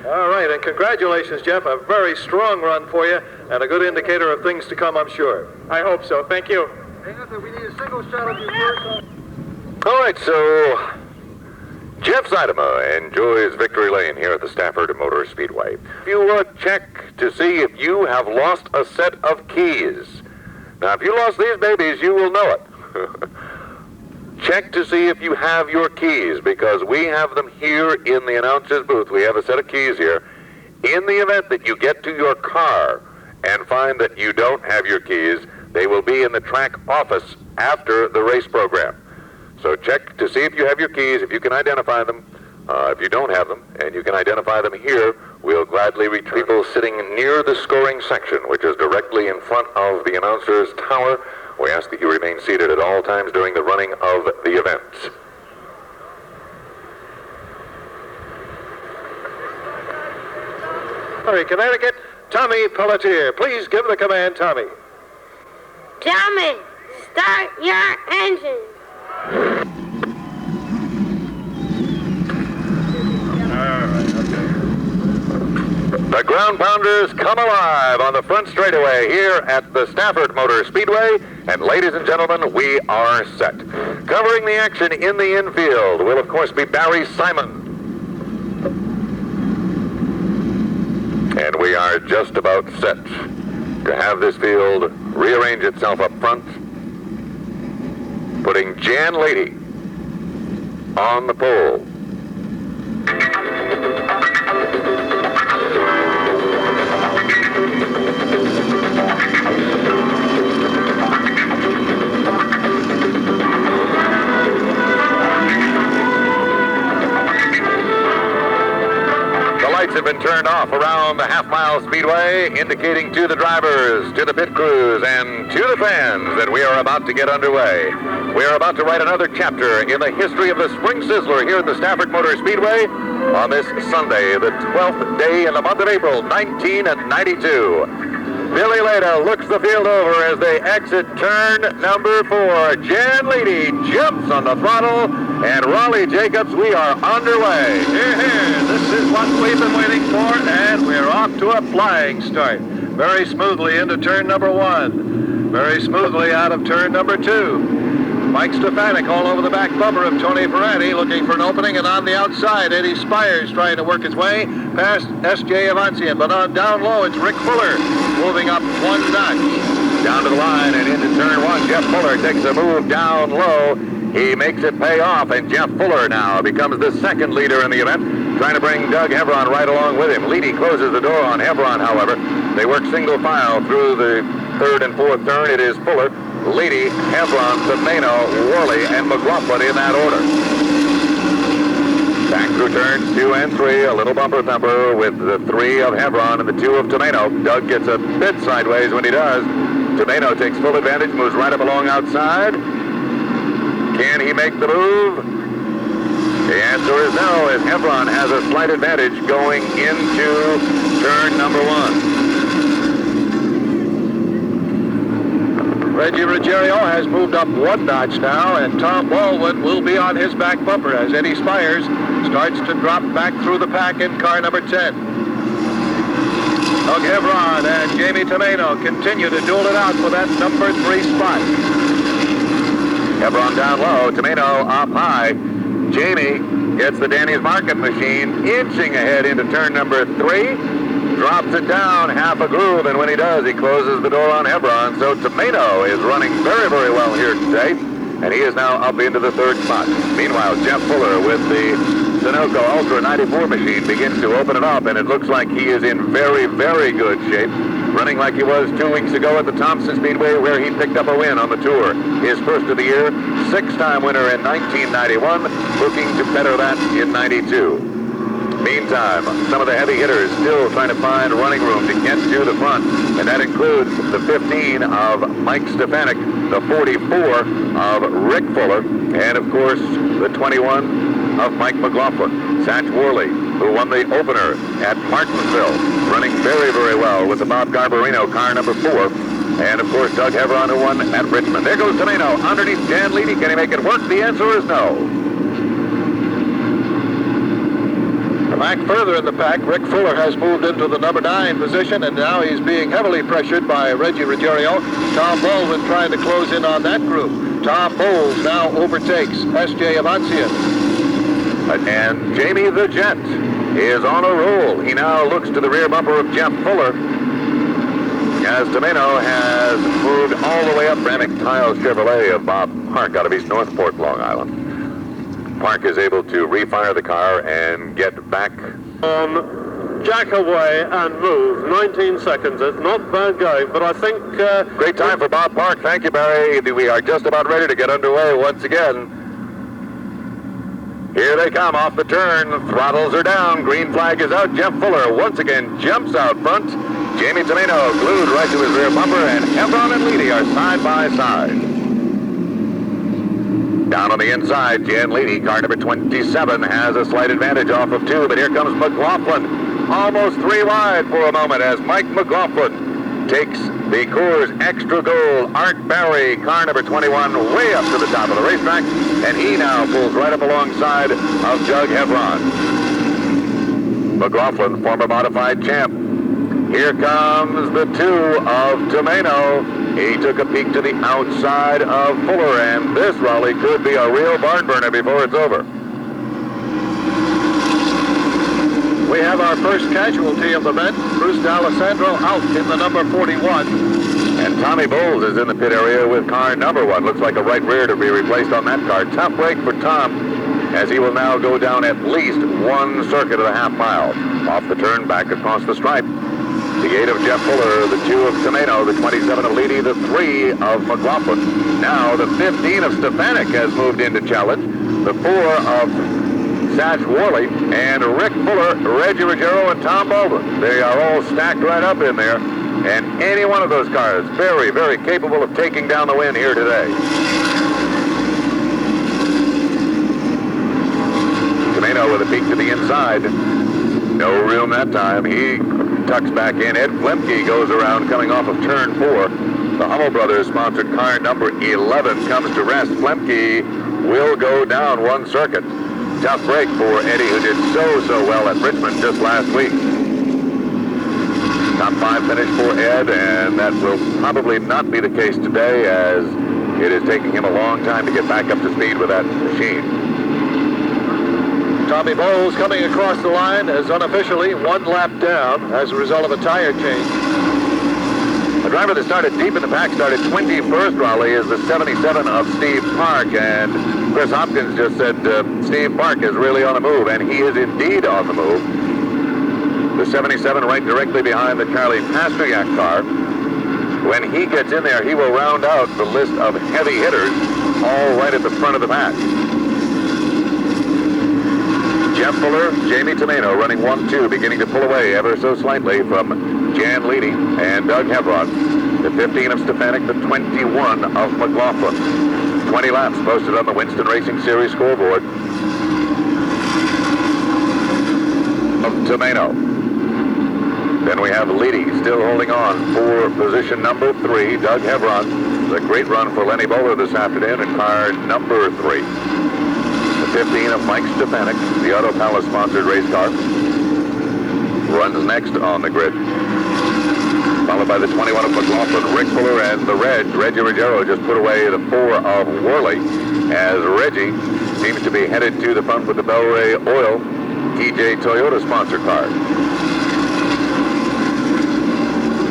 All right, and congratulations, Jeff. A very strong run for you, and a good indicator of things to come, I'm sure. I hope so. Thank you. We need a single shot of you first. All right, so Jeff Zeideman enjoys victory lane here at the Stafford Motor Speedway. If you check to see if you have lost a set of keys. Now, if you lost these babies, you will know it. Check to see if you have your keys, because we have them here in the announcer's booth. We have a set of keys here. In the event that you get to your car and find that you don't have your keys, they will be in the track office after the race program. So check to see if you have your keys, if you can identify them. If you don't have them, and you can identify them here, We'll gladly reach people sitting near the scoring section, which is directly in front of the announcer's tower. We ask that you remain seated at all times during the running of the event. Hurry, Connecticut, Tommy Pelletier. Please give the command, Tommy. Tommy, start your engine. The ground pounders come alive on the front straightaway here at the Stafford Motor Speedway. And ladies and gentlemen, we are set. Covering the action in the infield will, of course, be Barry Simon. And we are just about set to have this field rearrange itself up front, putting Jan Lady on the pole. Have been turned off around the half-mile speedway, indicating to the drivers, to the pit crews, and to the fans that we are about to get underway. We are about to write another chapter in the history of the Spring Sizzler here at the Stafford Motor Speedway on this Sunday, the 12th day in the month of April, 1992. Billy Leda looks the field over as they exit turn number 4. Jan Leedy jumps on the throttle, and Raleigh Jacobs, we are underway. Here, here. This is what we've been waiting for, and we're off to a flying start. Very smoothly into turn number 1. Very smoothly out of turn number 2. Mike Stefanik all over the back bumper of Tony Ferrari, looking for an opening, and on the outside, Eddie Spires trying to work his way past S.J. Avancian, but on down low, it's Rick Fuller moving up 1 notch. Down to the line and into turn 1, Jeff Fuller takes a move down low. He makes it pay off, and Jeff Fuller now becomes the second leader in the event, trying to bring Doug Hevron right along with him. Leedy closes the door on Hevron, however. They work single file through the third and fourth turn. It is Fuller, Leedy, Hevron, Tomeno, Worley, and McLaughlin in that order. Back through turns 2 and 3, a little bumper thumper with the 3 of Hevron and the 2 of Tomeno. Doug gets a bit sideways when he does. Tomeno takes full advantage, moves right up along outside. Can he make the move? The answer is no, as Hevron has a slight advantage going into turn number 1. Reggie Ruggiero has moved up 1 notch now, and Tom Baldwin will be on his back bumper as Eddie Spires starts to drop back through the pack in car number 10. Doug Hevron and Jamie Tomeno continue to duel it out for that number 3 spot. Hevron down low, Tomeno up high. Jamie gets the Danny's Market machine inching ahead into turn number 3. Drops it down half a groove, and when he does, he closes the door on Hevron. So Tomeno is running very, very well here today, and he is now up into the 3rd spot. Meanwhile, Jeff Fuller with the Sunoco Ultra 94 machine begins to open it up, and it looks like he is in very, very good shape, running like he was 2 weeks ago at the Thompson Speedway, where he picked up a win on the tour. His first of the year, 6-time winner in 1991, looking to better that in 92. Meantime, some of the heavy hitters still trying to find running room to get to the front, and that includes the 15 of Mike Stefanik, the 44 of Rick Fuller, and of course the 21 of Mike McLaughlin. Satch Worley, who won the opener at Martinsville, running very, very well with the Bob Garbarino car number 4. And of course Doug Hevron, who won at Richmond. There goes Tomeno underneath Jan Leedy. Can he make it work? The answer is no. Back further in the pack, Rick Fuller has moved into the number 9 position, and now he's being heavily pressured by Reggie Ruggiero. Tom Baldwin trying to close in on that group. Tom Bowles now overtakes S.J. Avancian. And Jamie the Jet is on a roll. He now looks to the rear bumper of Jeff Fuller, as Tomeno has moved all the way up Bramick Tiles Chevrolet of Bob Park out of East Northport, Long Island. Park is able to refire the car and get back on jack away and move. 19 seconds. It's not bad going, but I think... great time for Bob Park. Thank you, Barry. We are just about ready to get underway once again. Here they come off the turn. Throttles are down. Green flag is out. Jeff Fuller once again jumps out front. Jamie Tomino glued right to his rear bumper, and Hebron and Leedy are side by side. Down on the inside, Jan Leedy, car number 27, has a slight advantage off of 2, but here comes McLaughlin. Almost 3 wide for a moment as Mike McLaughlin takes the Coors Extra Gold Art Barry, car number 21, way up to the top of the racetrack, and he now pulls right up alongside of Doug Hebron. McLaughlin, former modified champ. Here comes the 2 of Tomino. He took a peek to the outside of Fuller, and this rally could be a real barn burner before it's over. We have our first casualty of the event. Bruce D'Alessandro out in the number 41. And Tommy Bowles is in the pit area with car number 1. Looks like a right rear to be replaced on that car. Tough break for Tom, as he will now go down at least 1 circuit of the half mile. Off the turn, back across the stripe. The 8 of Jeff Fuller, the 2 of Tomino, the 27 of Leedy, the 3 of McLaughlin. Now the 15 of Stefanik has moved into challenge. The 4 of Satch Worley, and Rick Fuller, Reggie Ruggiero, and Tom Baldwin. They are all stacked right up in there, and any one of those cars very, very capable of taking down the win here today. Tomino with a peek to the inside. No room that time. He tucks back in. Ed Flemke goes around coming off of turn 4. The Hummel Brothers sponsored car number 11 comes to rest. Flemke will go down 1 circuit. Tough break for Eddie, who did so well at Richmond just last week. Top 5 finish for Ed, and that will probably not be the case today, as it is taking him a long time to get back up to speed with that machine. Tommy Bowles coming across the line as unofficially 1 lap down as a result of a tire change. The driver that started deep in the pack, started 21st rally, is the 77 of Steve Park, and Chris Hopkins just said Steve Park is really on the move, and he is indeed on the move. The 77 right directly behind the Charlie Pasteryak car. When he gets in there, he will round out the list of heavy hitters, all right at the front of the pack. Jeff Fuller, Jamie Tomino running 1-2, beginning to pull away ever so slightly from Jan Leedy and Doug Hebron. The 15 of Stefanik, the 21 of McLaughlin. 20 laps posted on the Winston Racing Series scoreboard. Of Tomino. Then we have Leedy still holding on for position number 3. Doug Hebron. A great run for Lenny Bowler this afternoon in car number 3. The 15 of Mike Stefanik, the Auto Palace sponsored race car, runs next on the grid. Followed by the 21 of McLaughlin, Rick Fuller, and the Reg. Reggie Ruggiero just put away the 4 of Worley, as Reggie seems to be headed to the front with the Bel-Ray Oil TJ Toyota sponsor car.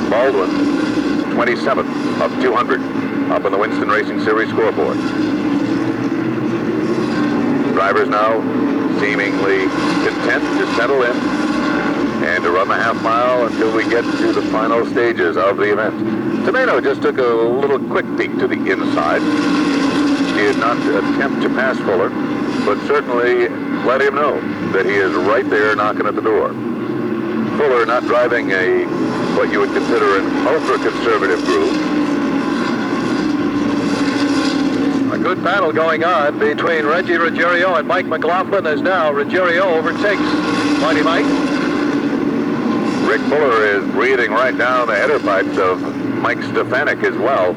Baldwin, 27 of 200, up on the Winston Racing Series scoreboard. Drivers now seemingly content to settle in and to run the half mile until we get to the final stages of the event. Tomino just took a little quick peek to the inside. He did not attempt to pass Fuller, but certainly let him know that he is right there knocking at the door. Fuller not driving what you would consider an ultra-conservative group. A good battle going on between Reggie Ruggiero and Mike McLaughlin, as now Ruggiero overtakes Mighty Mike. Rick Fuller is breathing right down the header pipes of Mike Stefanik as well,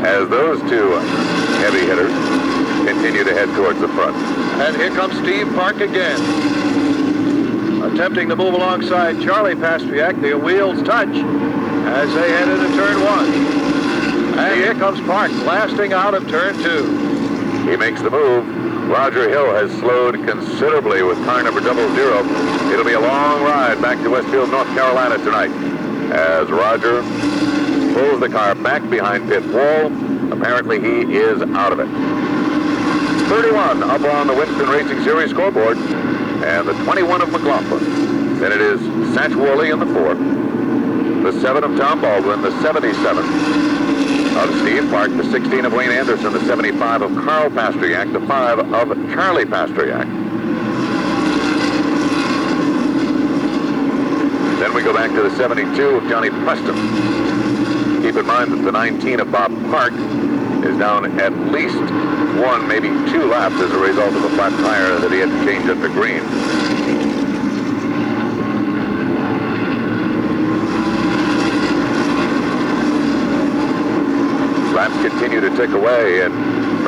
as those 2 heavy hitters continue to head towards the front. And here comes Steve Park again, attempting to move alongside Charlie Pasteryak. Their wheels touch as they head into turn 1. And here comes Park, blasting out of turn 2. He makes the move. Roger Hill has slowed considerably with car number 00. It'll be a long ride back to Westfield, North Carolina tonight, as Roger pulls the car back behind pit wall. Apparently he is out of it. 31 up on the Winston Racing Series scoreboard, and the 21 of McLaughlin. Then it is Satch Worley in the 4. The 7 of Tom Baldwin, the 77 of Steve Park, the 16 of Wayne Anderson, the 75 of Carl Pasteryak, the 5 of Charlie Pasteryak. Then we go back to the 72 of Johnny Preston. Keep in mind that the 19 of Bob Park is down at least 1, maybe 2 laps as a result of a flat tire that he had to change at the green. Laps continue to tick away, and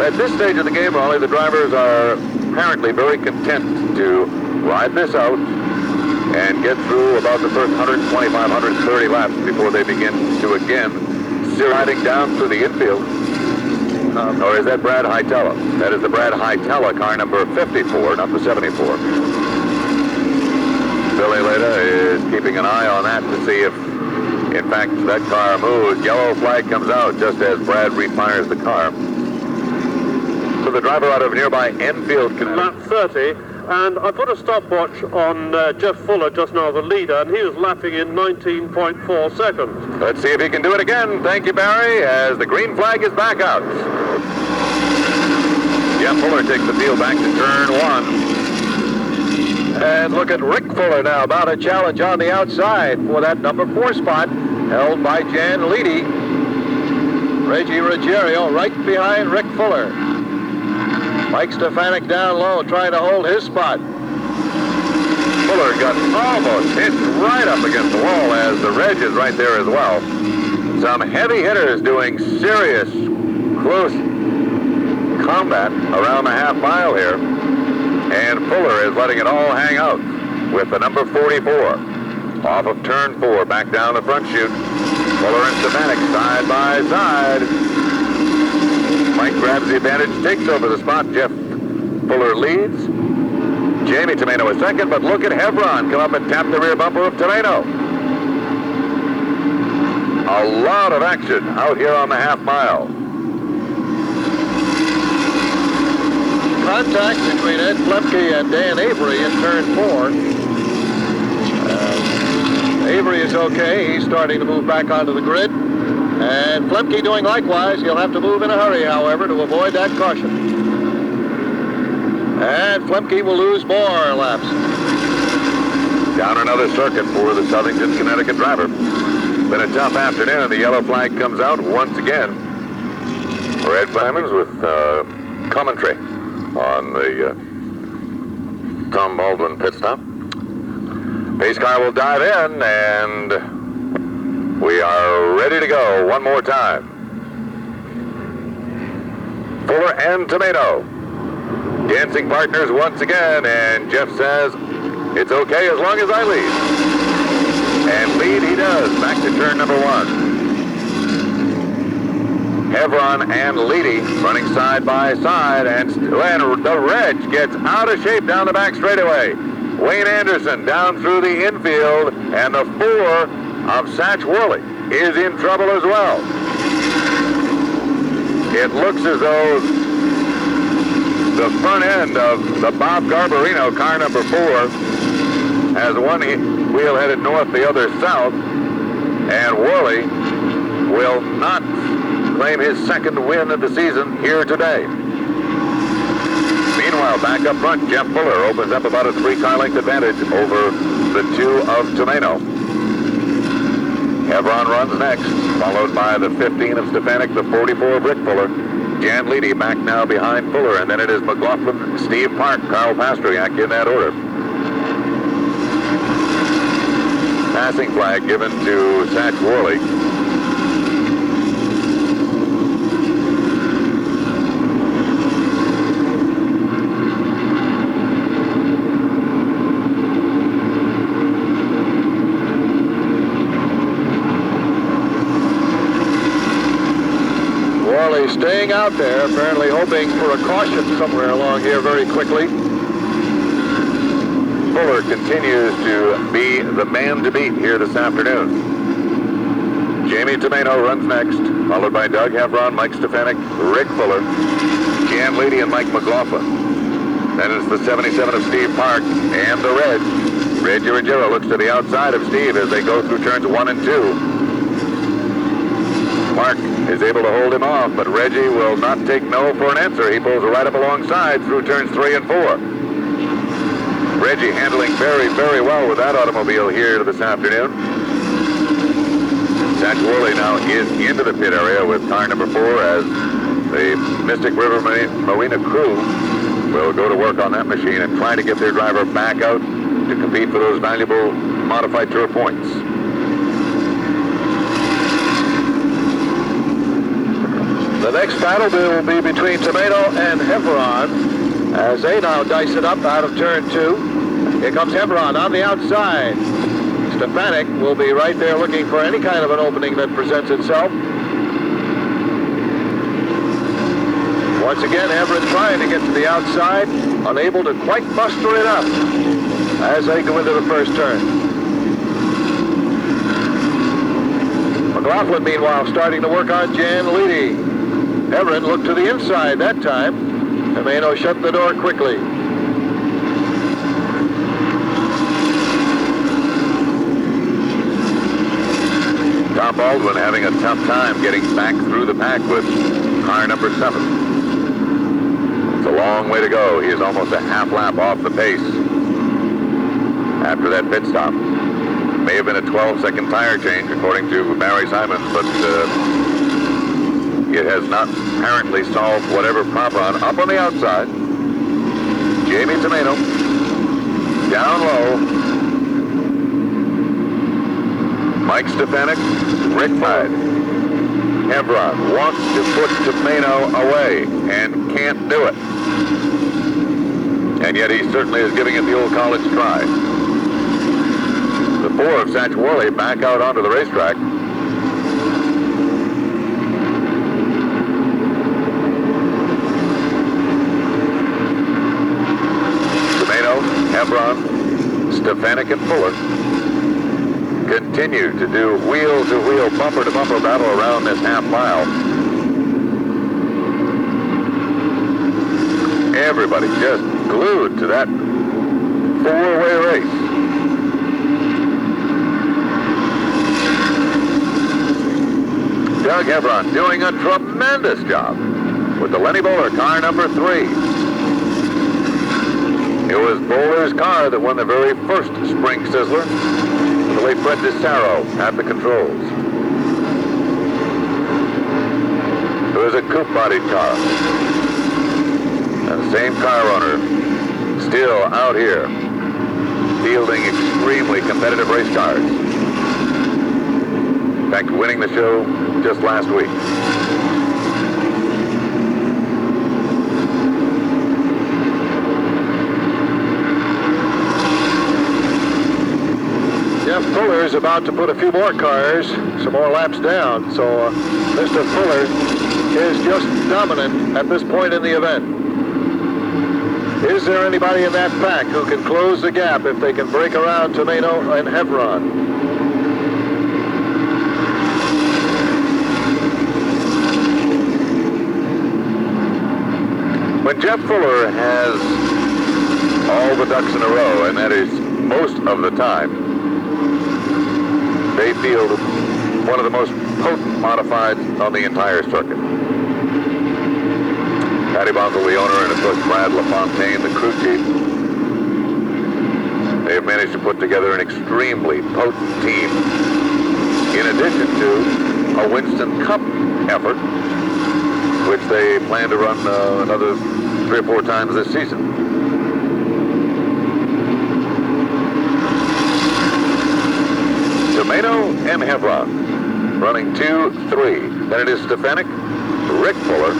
at this stage of the game, Raleigh, the drivers are apparently very content to ride this out and get through about the first 125, 130 laps before they begin to again riding down through the infield. Or is that Brad Hytella? That is the Brad Hytella car number 54, not the 74. Billy Leda is keeping an eye on that to see if, in fact, that car moves. Yellow flag comes out just as Brad refires the car. So the driver out of nearby Enfield, Lap 30, and I put a stopwatch on Jeff Fuller just now, the leader, and he was lapping in 19.4 seconds. Let's see if he can do it again. Thank you, Barry, as the green flag is back out. Jeff Fuller takes the field back to turn 1. And look at Rick Fuller now, about a challenge on the outside for that number 4 spot, held by Jan Leedy. Reggie Ruggiero right behind Rick Fuller. Mike Stefanik down low, trying to hold his spot. Fuller got almost hit right up against the wall as the Reg is right there as well. Some heavy hitters doing serious, close combat around the half mile here. And Fuller is letting it all hang out with the number 44. Off of turn 4, back down the front chute. Fuller and Stefanik side by side. Mike grabs the advantage, takes over the spot. Jeff Fuller leads. Jamie Tomeno is second, but look at Hevron come up and tap the rear bumper of Tomeno. A lot of action out here on the half mile. Contact between Ed Flemke and Dan Avery in turn 4. Avery is okay. He's starting to move back onto the grid. And Flemke doing likewise. He'll have to move in a hurry, however, to avoid that caution. And Flemke will lose more laps. Down another circuit for the Southington, Connecticut driver. Been a tough afternoon, and the yellow flag comes out once again for Ed Clemens with commentary on the Tom Baldwin pit stop. Pace car will dive in, and we are ready to go one more time. Fuller and Tomeno. Dancing partners once again, and Jeff says, it's okay as long as I lead. And lead he does, back to turn number 1. Hevron and Leedy running side by side, and the Reg gets out of shape down the back straightaway. Wayne Anderson down through the infield, and the 4 of Satch Worley is in trouble as well. It looks as though the front end of the Bob Garbarino car number 4 has one wheel headed north, the other south, and Worley will not claim his second win of the season here today. Meanwhile, back up front, Jeff Fuller opens up about a 3-car length advantage over the 2 of Tomeno. Hevron runs next, followed by the 15 of Stefanik, the 44 of Rick Fuller. Jan Leedy back now behind Fuller, and then it is McLaughlin, Steve Park, Carl Pasteryak in that order. Passing flag given to Satch Worley. Staying out there, apparently hoping for a caution somewhere along here very quickly. Fuller continues to be the man to beat here this afternoon. Jamie Tomeno runs next, followed by Doug Hevron, Mike Stefanik, Rick Fuller, Jan Leedy, and Mike McLaughlin. Then it's the 77 of Steve Park and the Reg. Reggie Ruggiero looks to the outside of Steve as they go through turns 1 and 2. Park Mark is able to hold him off, but Reggie will not take no for an answer. He pulls right up alongside through turns 3 and 4. Reggie handling very, very well with that automobile here this afternoon. Zach Worley now is into the pit area with car number 4 as the Mystic River Marina crew will go to work on that machine and try to get their driver back out to compete for those valuable modified tour points. The next battle will be between Tomato and Hebron as they now dice it up out of turn 2. Here comes Hebron on the outside. Stefanik will be right there looking for any kind of an opening that presents itself. Once again, Hebron trying to get to the outside, unable to quite muster it up as they go into the first turn. McLaughlin, meanwhile, starting to work on Jan Leedy. Hebron looked to the inside that time. Tomato shut the door quickly. Tom Baldwin having a tough time getting back through the pack with car number 7. It's a long way to go. He is almost a half lap off the pace after that pit stop. May have been a 12-second tire change, according to Barry Simons, but it has not apparently solved whatever problem. Up on the outside, Jamie Tomato, down low, Mike Stefanik, Rick Hyde. Hebron wants to put Tomato away and can't do it. And yet he certainly is giving it the old college try. The 4 of Satch Worley back out onto the racetrack. Tomato, Hebron, Stefanik, and Fuller continue to do wheel-to-wheel, bumper-to-bumper battle around this half mile. Everybody just glued to that 4-way race. Doug Hebron doing a tremendous job with the Lenny Bowler car number 3. It was Bowler's car that won the very first Spring Sizzler. The late Fred DeSaro at the controls. It was a coupe-bodied car. And the same car owner still out here fielding extremely competitive race cars. In fact, winning the show just last week. Jeff Fuller is about to put a few more cars, some more laps down, so Mr. Fuller is just dominant at this point in the event. Is there anybody in that pack who can close the gap if they can break around Tomato and Hebron? When Jeff Fuller has all the ducks in a row, and that is most of the time, they field one of the most potent modifieds on the entire circuit. Patty Bonzel, the owner, and of course Brad LaFontaine, the crew chief. They have managed to put together an extremely potent team in addition to a Winston Cup effort, which they plan to run another 3 or 4 times this season. Tomato and Hebron running 2-3. Then it is Stefanik, Rick Fuller,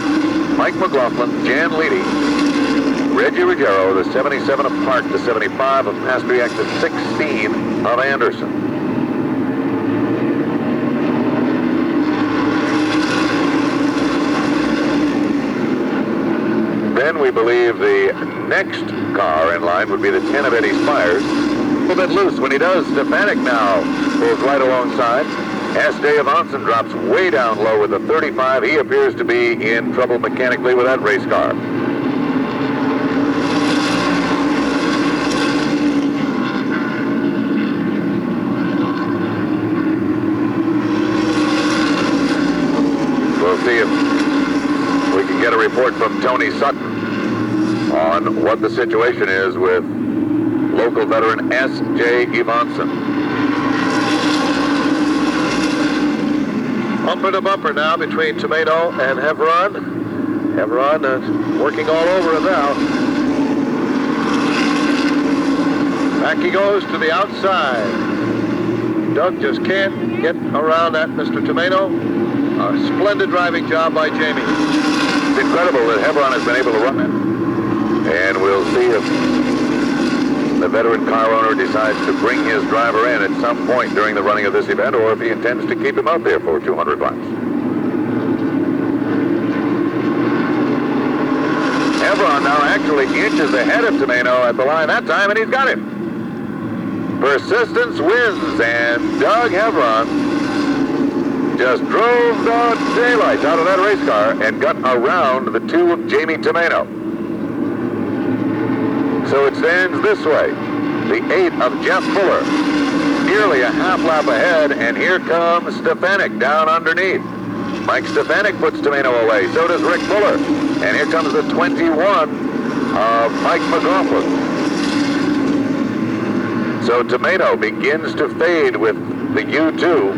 Mike McLaughlin, Jan Leedy, Reggie Ruggiero, the 77 of Park, the 75 of Pastriak, the 16 of Anderson. Then we believe the next car in line would be the 10 of Eddie Spires. A little bit loose when he does. Stefanik now pulls right alongside. S. Dave Onson drops way down low with a 35. He appears to be in trouble mechanically with that race car. see if we can get a report from Tony Sutton on what the situation is with local veteran S.J. Evanson. Bumper to bumper now between Tomato and Hevron. Hevron working all over him now. Back he goes to the outside. Doug just can't get around that Mr. Tomato. A splendid driving job by Jamie. It's incredible that Hevron has been able to run it. And we'll see if the veteran car owner decides to bring his driver in at some point during the running of this event, or if he intends to keep him out there for 200 laps. Hevron now actually inches ahead of Tomato at the line that time, and he's got him. Persistence wins, and Doug Hevron just drove the daylights out of that race car and got around the two of Jamie Tomato. So it stands this way. The 8 of Jeff Fuller, nearly a half lap ahead, and here comes Stefanik down underneath. Mike Stefanik puts Tomato away, so does Rick Fuller. And here comes the 21 of Mike McLaughlin. So Tomato begins to fade with the U2,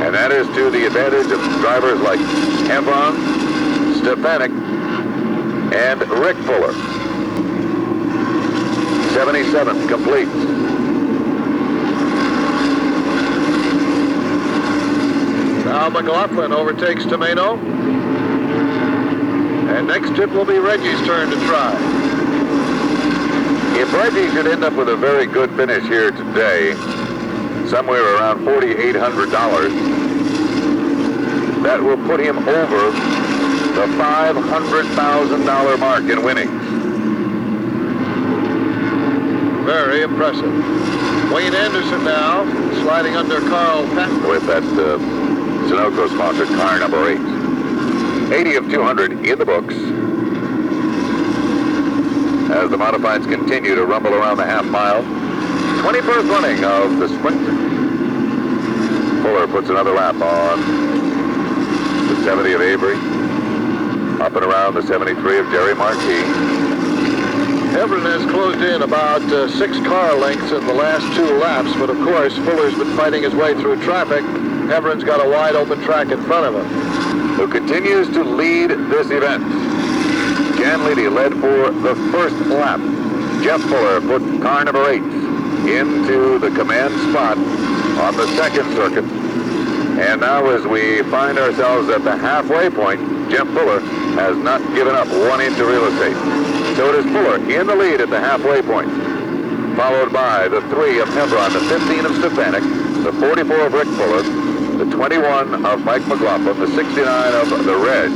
and that is to the advantage of drivers like Hevron, Stefanik, and Rick Fuller. 77 complete. Now McLaughlin overtakes Tomato. And next it will be Reggie's turn to try. If Reggie should end up with a very good finish here today, somewhere around $4,800, that will put him over the $500,000 mark in winnings. Very impressive. Wayne Anderson now sliding under Carl Patton. With that Sunoco-sponsored car number 8. 80 of 200 in the books. As the modifieds continue to rumble around the half mile. 21st running of the sprint. Fuller puts another lap on the 70 of Avery. Up and around the 73 of Jerry Marquis. Hevron has closed in about 6 car lengths in the last 2 laps, but of course Fuller's been fighting his way through traffic. Hevron's got a wide open track in front of him. Who continues to lead this event. Jan Leedy led for the first lap. Jeff Fuller put car number 8 into the command spot on the second circuit. And now as we find ourselves at the halfway point, Jeff Fuller has not given up 1 inch of real estate. So it is Fuller in the lead at the halfway point, followed by the 3 of Hevron, the 15 of Stefanik, the 44 of Rick Fuller, the 21 of Mike McLaughlin, the 69 of the Reg.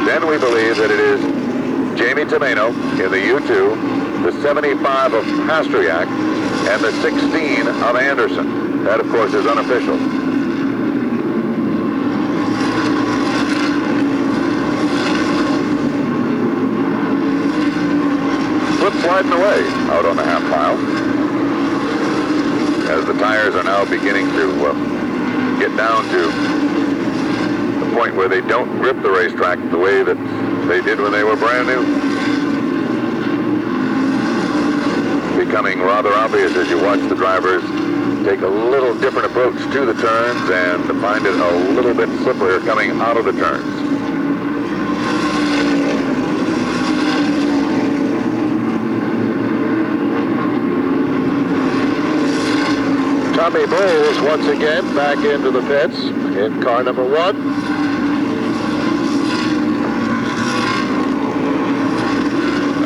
Then we believe that it is Jamie Tomato in the U2, the 75 of Pasteryak, and the 16 of Anderson. That, of course, is unofficial. Slip sliding away out on the half mile as the tires are now beginning to get down to the point where they don't grip the racetrack the way that they did when they were brand new. Becoming rather obvious as you watch the drivers take a little different approach to the turns and find it a little bit slipperier coming out of the turns. Tommy Bowles once again back into the pits in car number 1.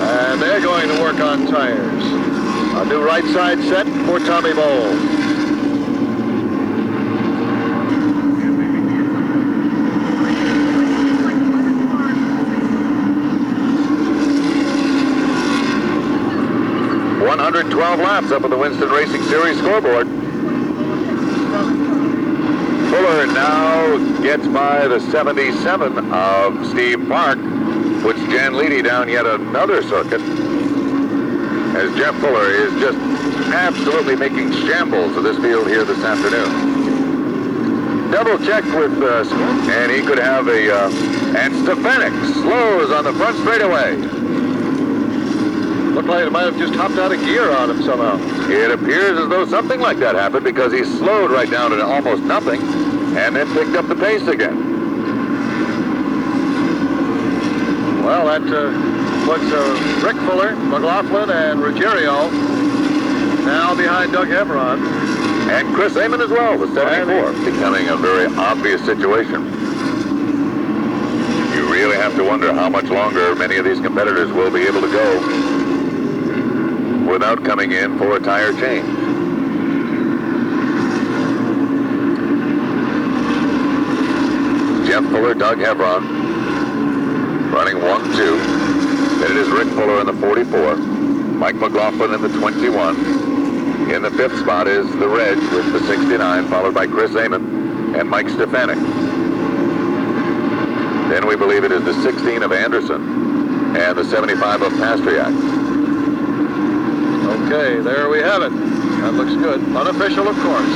And they're going to work on tires. A new right side set for Tommy Bowles. $112 laps up on the Winston Racing Series scoreboard. Fuller now gets by the 77 of Steve Park, puts Jan Leedy down yet another circuit, as Jeff Fuller is just absolutely making shambles of this field here this afternoon. double check with, and he could have a, and Stefanik slows on the front straightaway. Looked like it might have just hopped out of gear on him somehow. It appears as though something like that happened because he slowed right down to almost nothing and then picked up the pace again. Well, that puts Rick Fuller, McLaughlin, and Ruggiero now behind Doug Hebron. And Chris Amon as well, the 74, becoming a very obvious situation. You really have to wonder how much longer many of these competitors will be able to go without coming in for a tire change. Jeff Fuller, Doug Hebron, running 1-2. Then it is Rick Fuller in the 44, Mike McLaughlin in the 21. In the 5th spot is the Reg with the 69, followed by Chris Amon and Mike Stefanik. Then we believe it is the 16 of Anderson and the 75 of Pastriak. Okay, there we have it. That looks good. Unofficial, of course.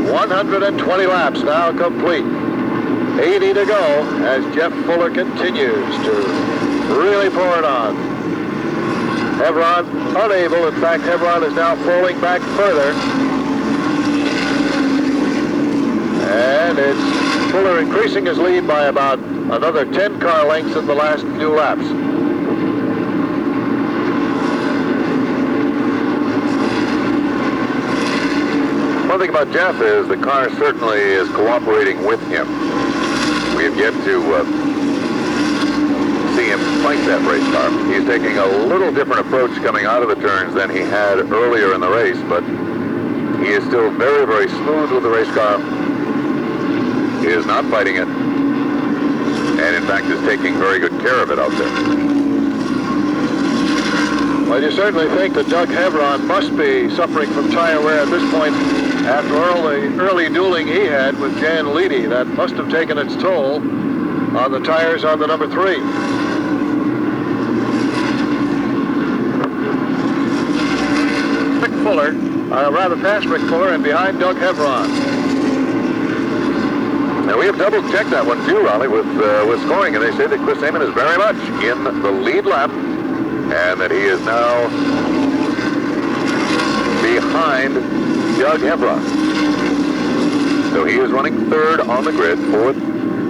...120 laps now complete. 80 to go as Jeff Fuller continues to really pour it on. Hebron unable. In fact, Hebron is now falling back further. And it's Fuller increasing his lead by about another 10 car lengths in the last few laps. One thing about Jeff is the car certainly is cooperating with him. We have yet to see him fight that race car. He's taking a little different approach coming out of the turns than he had earlier in the race, but he is still very, very smooth with the race car. He is not fighting it, and in fact is taking very good care of it out there. Well, you certainly think that Doug Hebron must be suffering from tire wear at this point after all the early dueling he had with Jan Leedy. That must have taken its toll on the tires on the number 3. Rick Fuller, rather past Rick Fuller and behind Doug Hebron. Now we have double-checked that one too, Raleigh, with scoring, and they say that Chris Amon is very much in the lead lap, and that he is now behind Doug Hebron. So he is running 3rd on the grid. 4th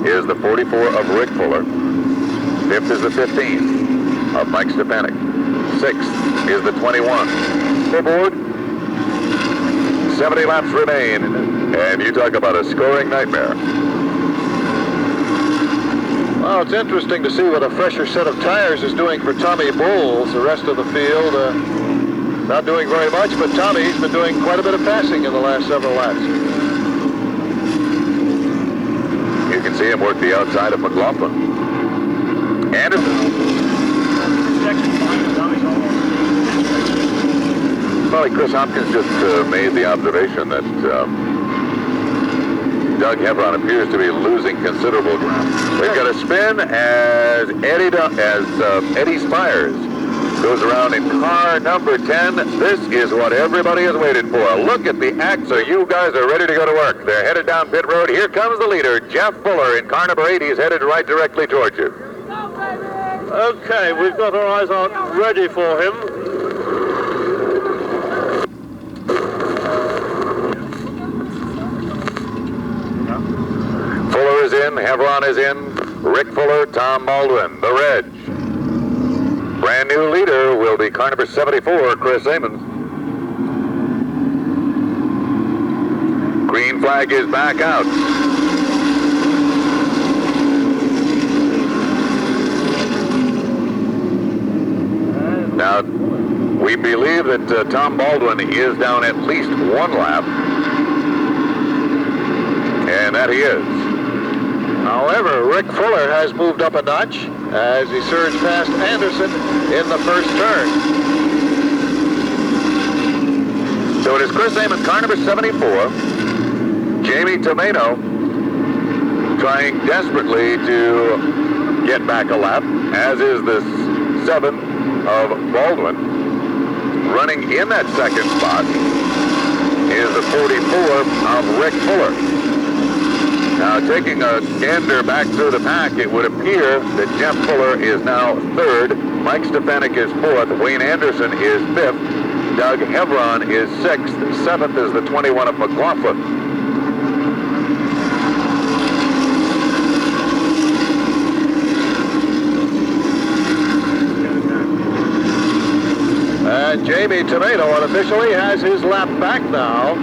is the 44 of Rick Fuller. 5th is the 15 of Mike Stefanik. 6th is the 21. Scoreboard, 70 laps remain, and you talk about a scoring nightmare. Well, it's interesting to see what a fresher set of tires is doing for Tommy Bowles. The rest of the field not doing very much, but Tommy's been doing quite a bit of passing in the last several laps. You can see him work the outside of McLaughlin. Anderson. Probably Chris Hopkins just made the observation that Doug Hebron appears to be losing considerable ground. We've got a spin as Eddie Spires goes around in car number 10. This is what everybody has waited for. Look at the act, so you guys are ready to go to work. They're headed down pit road. Here comes the leader, Jeff Fuller, in car number 8. He's headed right directly towards you. Okay, we've got our eyes on ready for him. Fuller is in, Hebron is in, Rick Fuller, Tom Baldwin, the Reg. Brand new leader will be car number 74, Chris Amon. Green flag is back out. Now, we believe that Tom Baldwin is down at least 1 lap. And that he is. However, Rick Fuller has moved up a notch as he surged past Anderson in the first turn. So it is Chris Amon, car number 74. Jamie Tomato trying desperately to get back a lap, as is the 7 of Baldwin. Running in that second spot is the 44 of Rick Fuller. Now, taking a gander back through the pack, it would appear that Jeff Fuller is now third, Mike Stefanik is fourth, Wayne Anderson is fifth, Doug Hevron is sixth, seventh is the 21 of McLaughlin. And Jamie Tomato unofficially has his lap back now.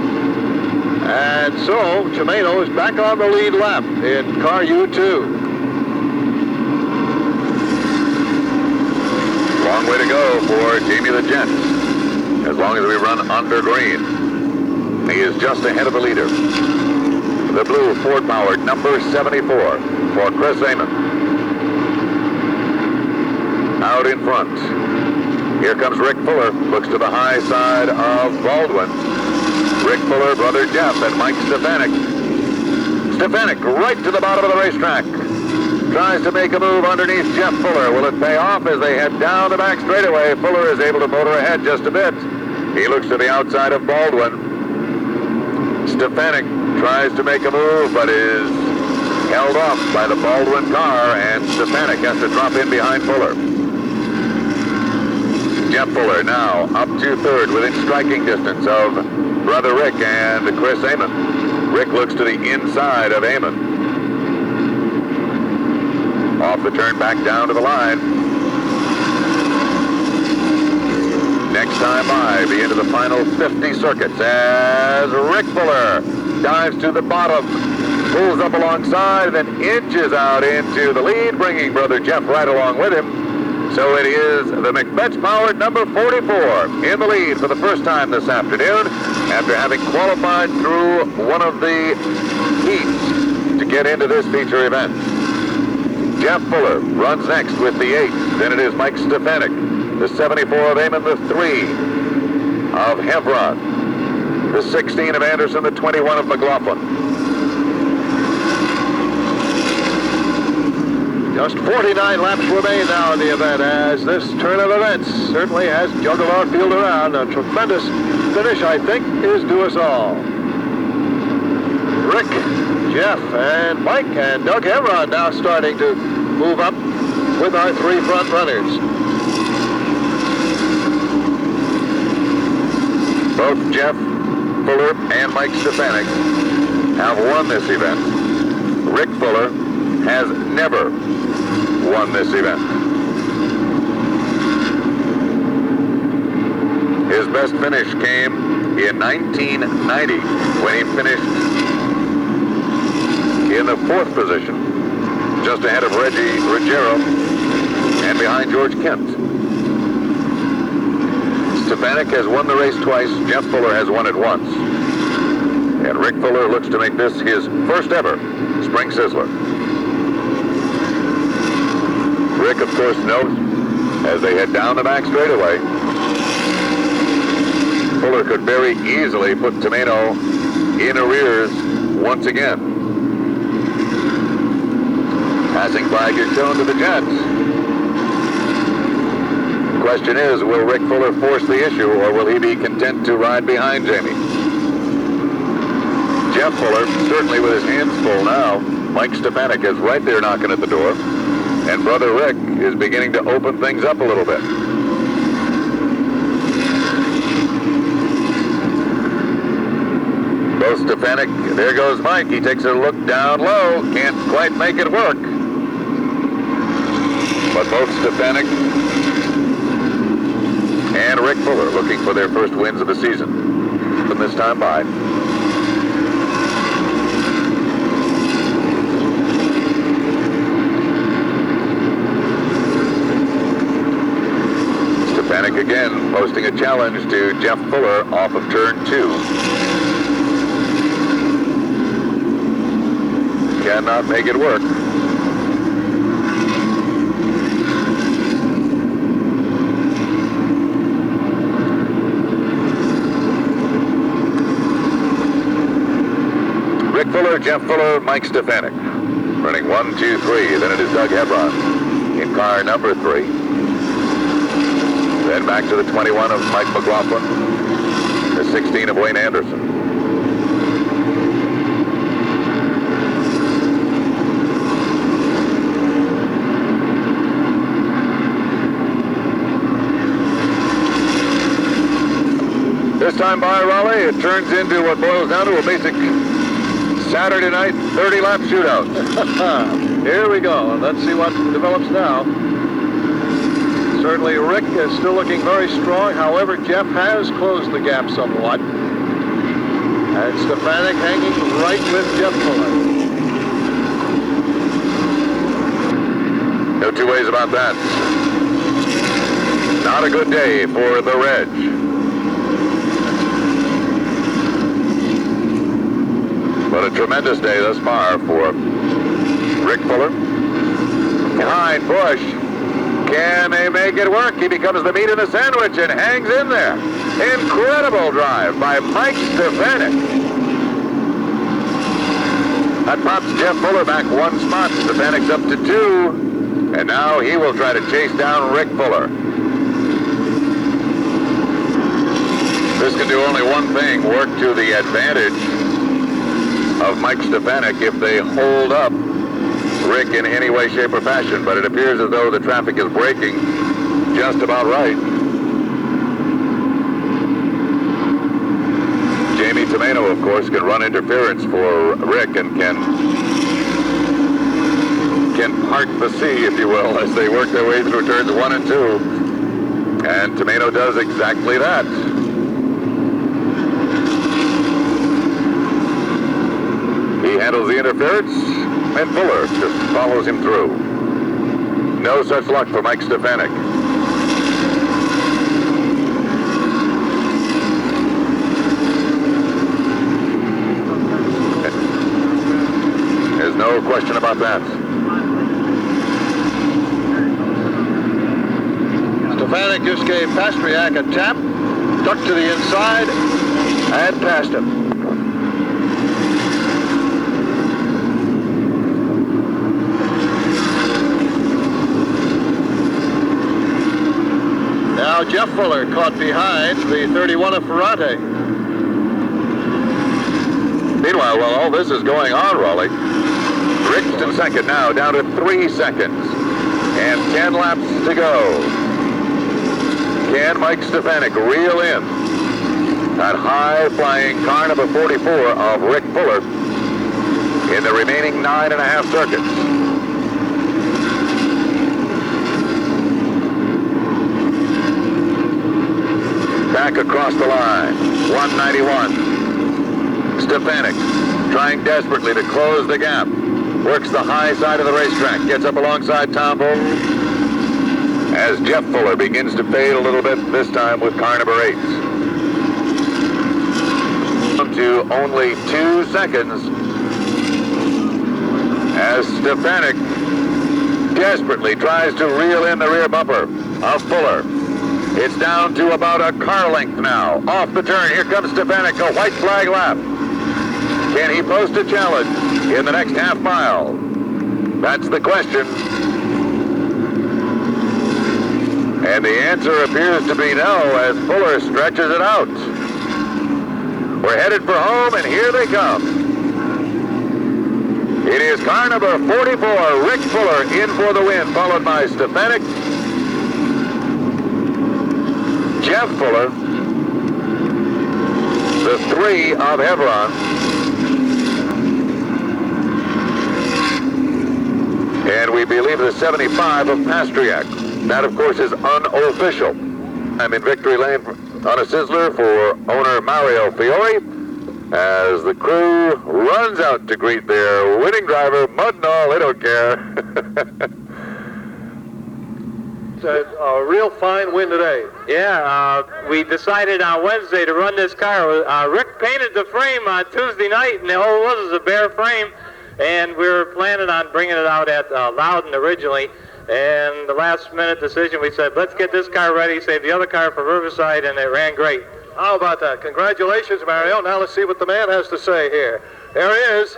And so Tomato is back on the lead lap in car U2. Long way to go for Jamie the Gent. As long as we run under green. He is just ahead of the leader. The blue Ford-powered number 74 for Chris Amon. Out in front. Here comes Rick Fuller. Looks to the high side of Baldwin. Rick Fuller, brother Jeff, and Mike Stefanik. Stefanik right to the bottom of the racetrack. Tries to make a move underneath Jeff Fuller. Will it pay off as they head down the back straightaway? Fuller is able to motor ahead just a bit. He looks to the outside of Baldwin. Stefanik tries to make a move, but is held off by the Baldwin car, and Stefanik has to drop in behind Fuller. Jeff Fuller now up to third within striking distance of brother Rick and Chris Amon. Rick looks to the inside of Amon. Off the turn back down to the line. Next time by, be into the final 50 circuits as Rick Fuller dives to the bottom, pulls up alongside, then inches out into the lead, bringing brother Jeff right along with him. So it is the McBetts-powered number 44 in the lead for the first time this afternoon after having qualified through one of the heats to get into this feature event. Jeff Fuller runs next with the 8. Then it is Mike Stefanik, the 74 of Amon, the 3 of Hevron, the 16 of Anderson, the 21 of McLaughlin. Just 49 laps remain now in the event as this turn of events certainly has juggled our field around. A tremendous finish, I think, is due us all. Rick, Jeff, and Mike and Doug Hevron now starting to move up with our 3 front runners. Both Jeff Fuller and Mike Stefanik have won this event. Rick Fuller has never won this event. His best finish came in 1990 when he finished in the 4th position, just ahead of Reggie Ruggiero and behind George Kent. Stefanik has won the race twice. Jeff Fuller has won it once. And Rick Fuller looks to make this his first ever Spring Sizzler. Rick, of course, knows as they head down the back straightaway, Fuller could very easily put Tomato in arrears once again. Passing flag is shown to the Jets. Question is, will Rick Fuller force the issue, or will he be content to ride behind Jamie? Jeff Fuller, certainly with his hands full now. Mike Stefanik is right there knocking at the door. And brother Rick is beginning to open things up a little bit. Both Stefanik, there goes Mike. He takes a look down low. Can't quite make it work. But both Stefanik and Rick Fuller looking for their first wins of the season from this time by. Stefanik again posting a challenge to Jeff Fuller off of turn 2. Cannot make it work. Rick Fuller, Jeff Fuller, Mike Stefanik. Running 1, 2, 3. Then it is Doug Hevron in car number 3. Then back to the 21 of Mike McLaughlin, the 16 of Wayne Anderson. This time by Raleigh, it turns into what boils down to a basic Saturday night 30-lap shootout. Here we go. Let's see what develops now. Certainly Rick is still looking very strong. However, Jeff has closed the gap somewhat. And Stefanik hanging right with Jeff Fuller. No two ways about that. Not a good day for the Reg. But a tremendous day thus far for Rick Fuller. Behind Bush. Can they make it work? He becomes the meat in the sandwich and hangs in there. Incredible drive by Mike Stefanik. That pops Jeff Fuller back one spot. Stefanik's up to 2. And now he will try to chase down Rick Fuller. This can do only one thing, work to the advantage of Mike Stefanik if they hold up Rick in any way, shape, or fashion. But it appears as though the traffic is breaking just about right. Jamie Tomeno, of course, can run interference for Rick and can part the sea, if you will, as they work their way through turns 1 and 2. And Tomeno does exactly that. He handles the interference, and Fuller just follows him through. No such luck for Mike Stefanik. There's no question about that. Stefanik just gave Pastriak a tap, ducked to the inside, and passed him. Now Jeff Fuller caught behind the 31 of Ferrante. Meanwhile, while all this is going on, Raleigh, Rick's in second now, down to 3 seconds. And 10 laps to go. Can Mike Stefanik reel in that high-flying car number 44 of Rick Fuller in the remaining 9.5 circuits? Back across the line, 191. Stefanik trying desperately to close the gap. Works the high side of the racetrack. Gets up alongside Tom Bull. As Jeff Fuller begins to fade a little bit, this time with car number 8. Down to only 2 seconds. As Stefanik desperately tries to reel in the rear bumper of Fuller. It's down to about a car length now. Off the turn, here comes Stefanik, a white flag lap. Can he post a challenge in the next half mile? That's the question. And the answer appears to be no as Fuller stretches it out. We're headed for home, and here they come. It is car number 44, Rick Fuller, in for the win, followed by Stefanik, Jeff Fuller, the 3 of Hebron, and we believe the 75 of Pastriak. That, of course, is unofficial. I'm in victory lane on a Sizzler for owner Mario Fiore as the crew runs out to greet their winning driver. Mud and all, they don't care. A real fine win today. Yeah, we decided on Wednesday to run this car. Rick painted the frame on Tuesday night, and all it was a bare frame, and we were planning on bringing it out at Loudon originally. And the last-minute decision, we said, let's get this car ready, save the other car for Riverside, and it ran great. How about that? Congratulations, Mario. Now let's see what the man has to say here. There he is,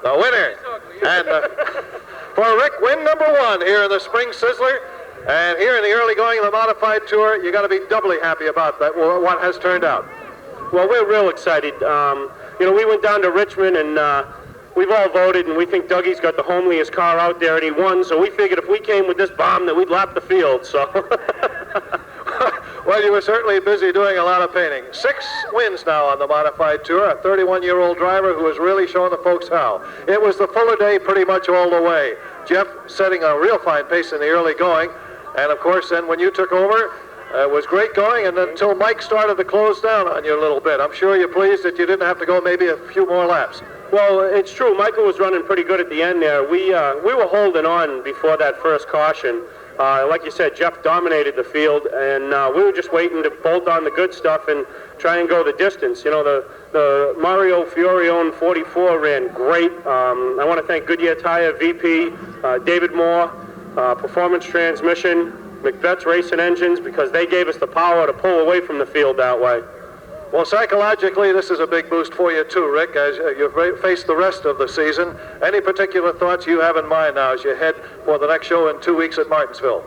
the winner. And for Rick, win number 1 here in the Spring Sizzler. And here in the early going of the Modified Tour, you got to be doubly happy about that, what has turned out. Well, we're real excited. You know, we went down to Richmond, and we've all voted, and we think Dougie's got the homeliest car out there, and he won, so we figured if we came with this bomb that we'd lap the field, so... Well, you were certainly busy doing a lot of painting. 6 wins now on the Modified Tour, a 31-year-old driver who has really shown the folks how. It was the Fuller day pretty much all the way. Jeff setting a real fine pace in the early going, and of course then when you took over, it was great going, and then until Mike started to close down on you a little bit. I'm sure you're pleased that you didn't have to go maybe a few more laps. Well, it's true. Michael was running pretty good at the end there. We were holding on before that first caution. Like you said, Jeff dominated the field, and we were just waiting to bolt on the good stuff and try and go the distance. You know, the Mario Fiorione 44 ran great. I want to thank Goodyear Tire VP, David Moore, Performance Transmission, McVet's Racing Engines, because they gave us the power to pull away from the field that way. Well, psychologically, this is a big boost for you too, Rick, as you face the rest of the season. Any particular thoughts you have in mind now as you head for the next show in 2 weeks at Martinsville?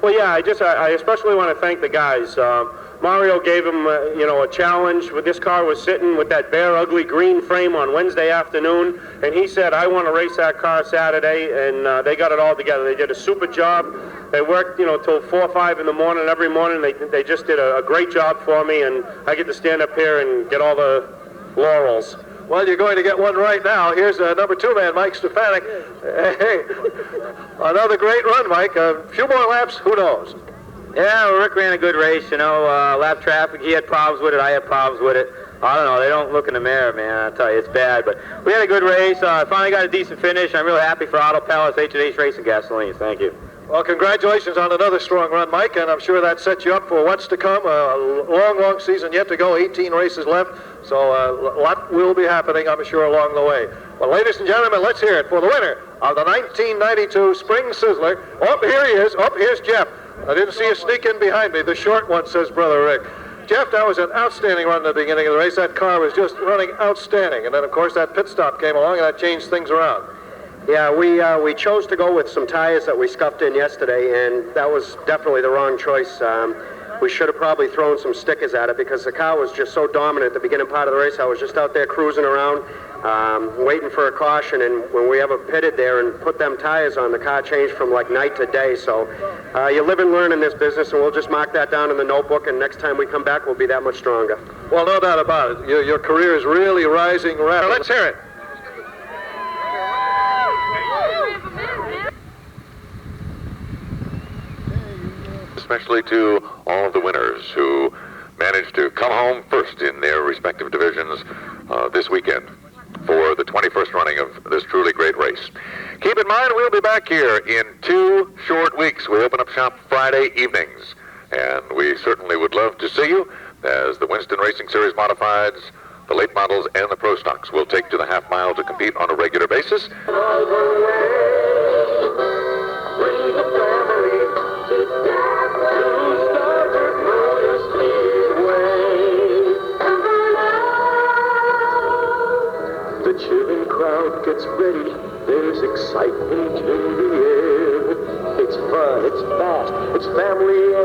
Well, yeah, I especially want to thank the guys. Mario gave him, you know, a challenge. This car was sitting with that bare, ugly green frame on Wednesday afternoon, and he said, I want to race that car Saturday, and they got it all together. They did a super job. They worked, you know, till 4 or 5 in the morning every morning. They just did a great job for me, and I get to stand up here and get all the laurels. Well, you're going to get one right now. Here's number 2 man, Mike Stefanik. Hey, another great run, Mike. A few more laps, who knows? Yeah, well, Rick ran a good race, you know, lap traffic, he had problems with it, I had problems with it. I don't know, they don't look in the mirror, man, I tell you, it's bad. But we had a good race, finally got a decent finish. I'm really happy for Auto Palace, H&H Racing Gasoline. Thank you. Well, congratulations on another strong run, Mike, and I'm sure that sets you up for what's to come. A long, long season yet to go, 18 races left, so a lot will be happening, I'm sure, along the way. Well, ladies and gentlemen, let's hear it for the winner of the 1992 Spring Sizzler. Oh, here he is. Oh, here's Jeff. I didn't see you sneak in behind me. The short one, says Brother Rick. Jeff, that was an outstanding run at the beginning of the race. That car was just running outstanding. And then, of course, that pit stop came along, and that changed things around. Yeah, we chose to go with some tires that we scuffed in yesterday, and that was definitely the wrong choice. We should have probably thrown some stickers at it because the car was just so dominant at the beginning part of the race. I was just out there cruising around, waiting for a caution, and when we ever pitted there and put them tires on, the car changed from like night to day. So you live and learn in this business, and we'll just mark that down in the notebook, and next time we come back, we'll be that much stronger. Well, no doubt about it. Your career is really rising rapidly. Let's hear it. Especially to all of the winners who managed to come home first in their respective divisions this weekend for the 21st running of this truly great race. Keep in mind, we'll be back here in 2 short weeks. We open up shop Friday evenings, and we certainly would love to see you as the Winston Racing Series Modifieds, the late models, and the Pro Stocks will take to the half mile to compete on a regular basis. The cheering crowd gets ready, there's excitement in the air. It's fun, it's fast, it's family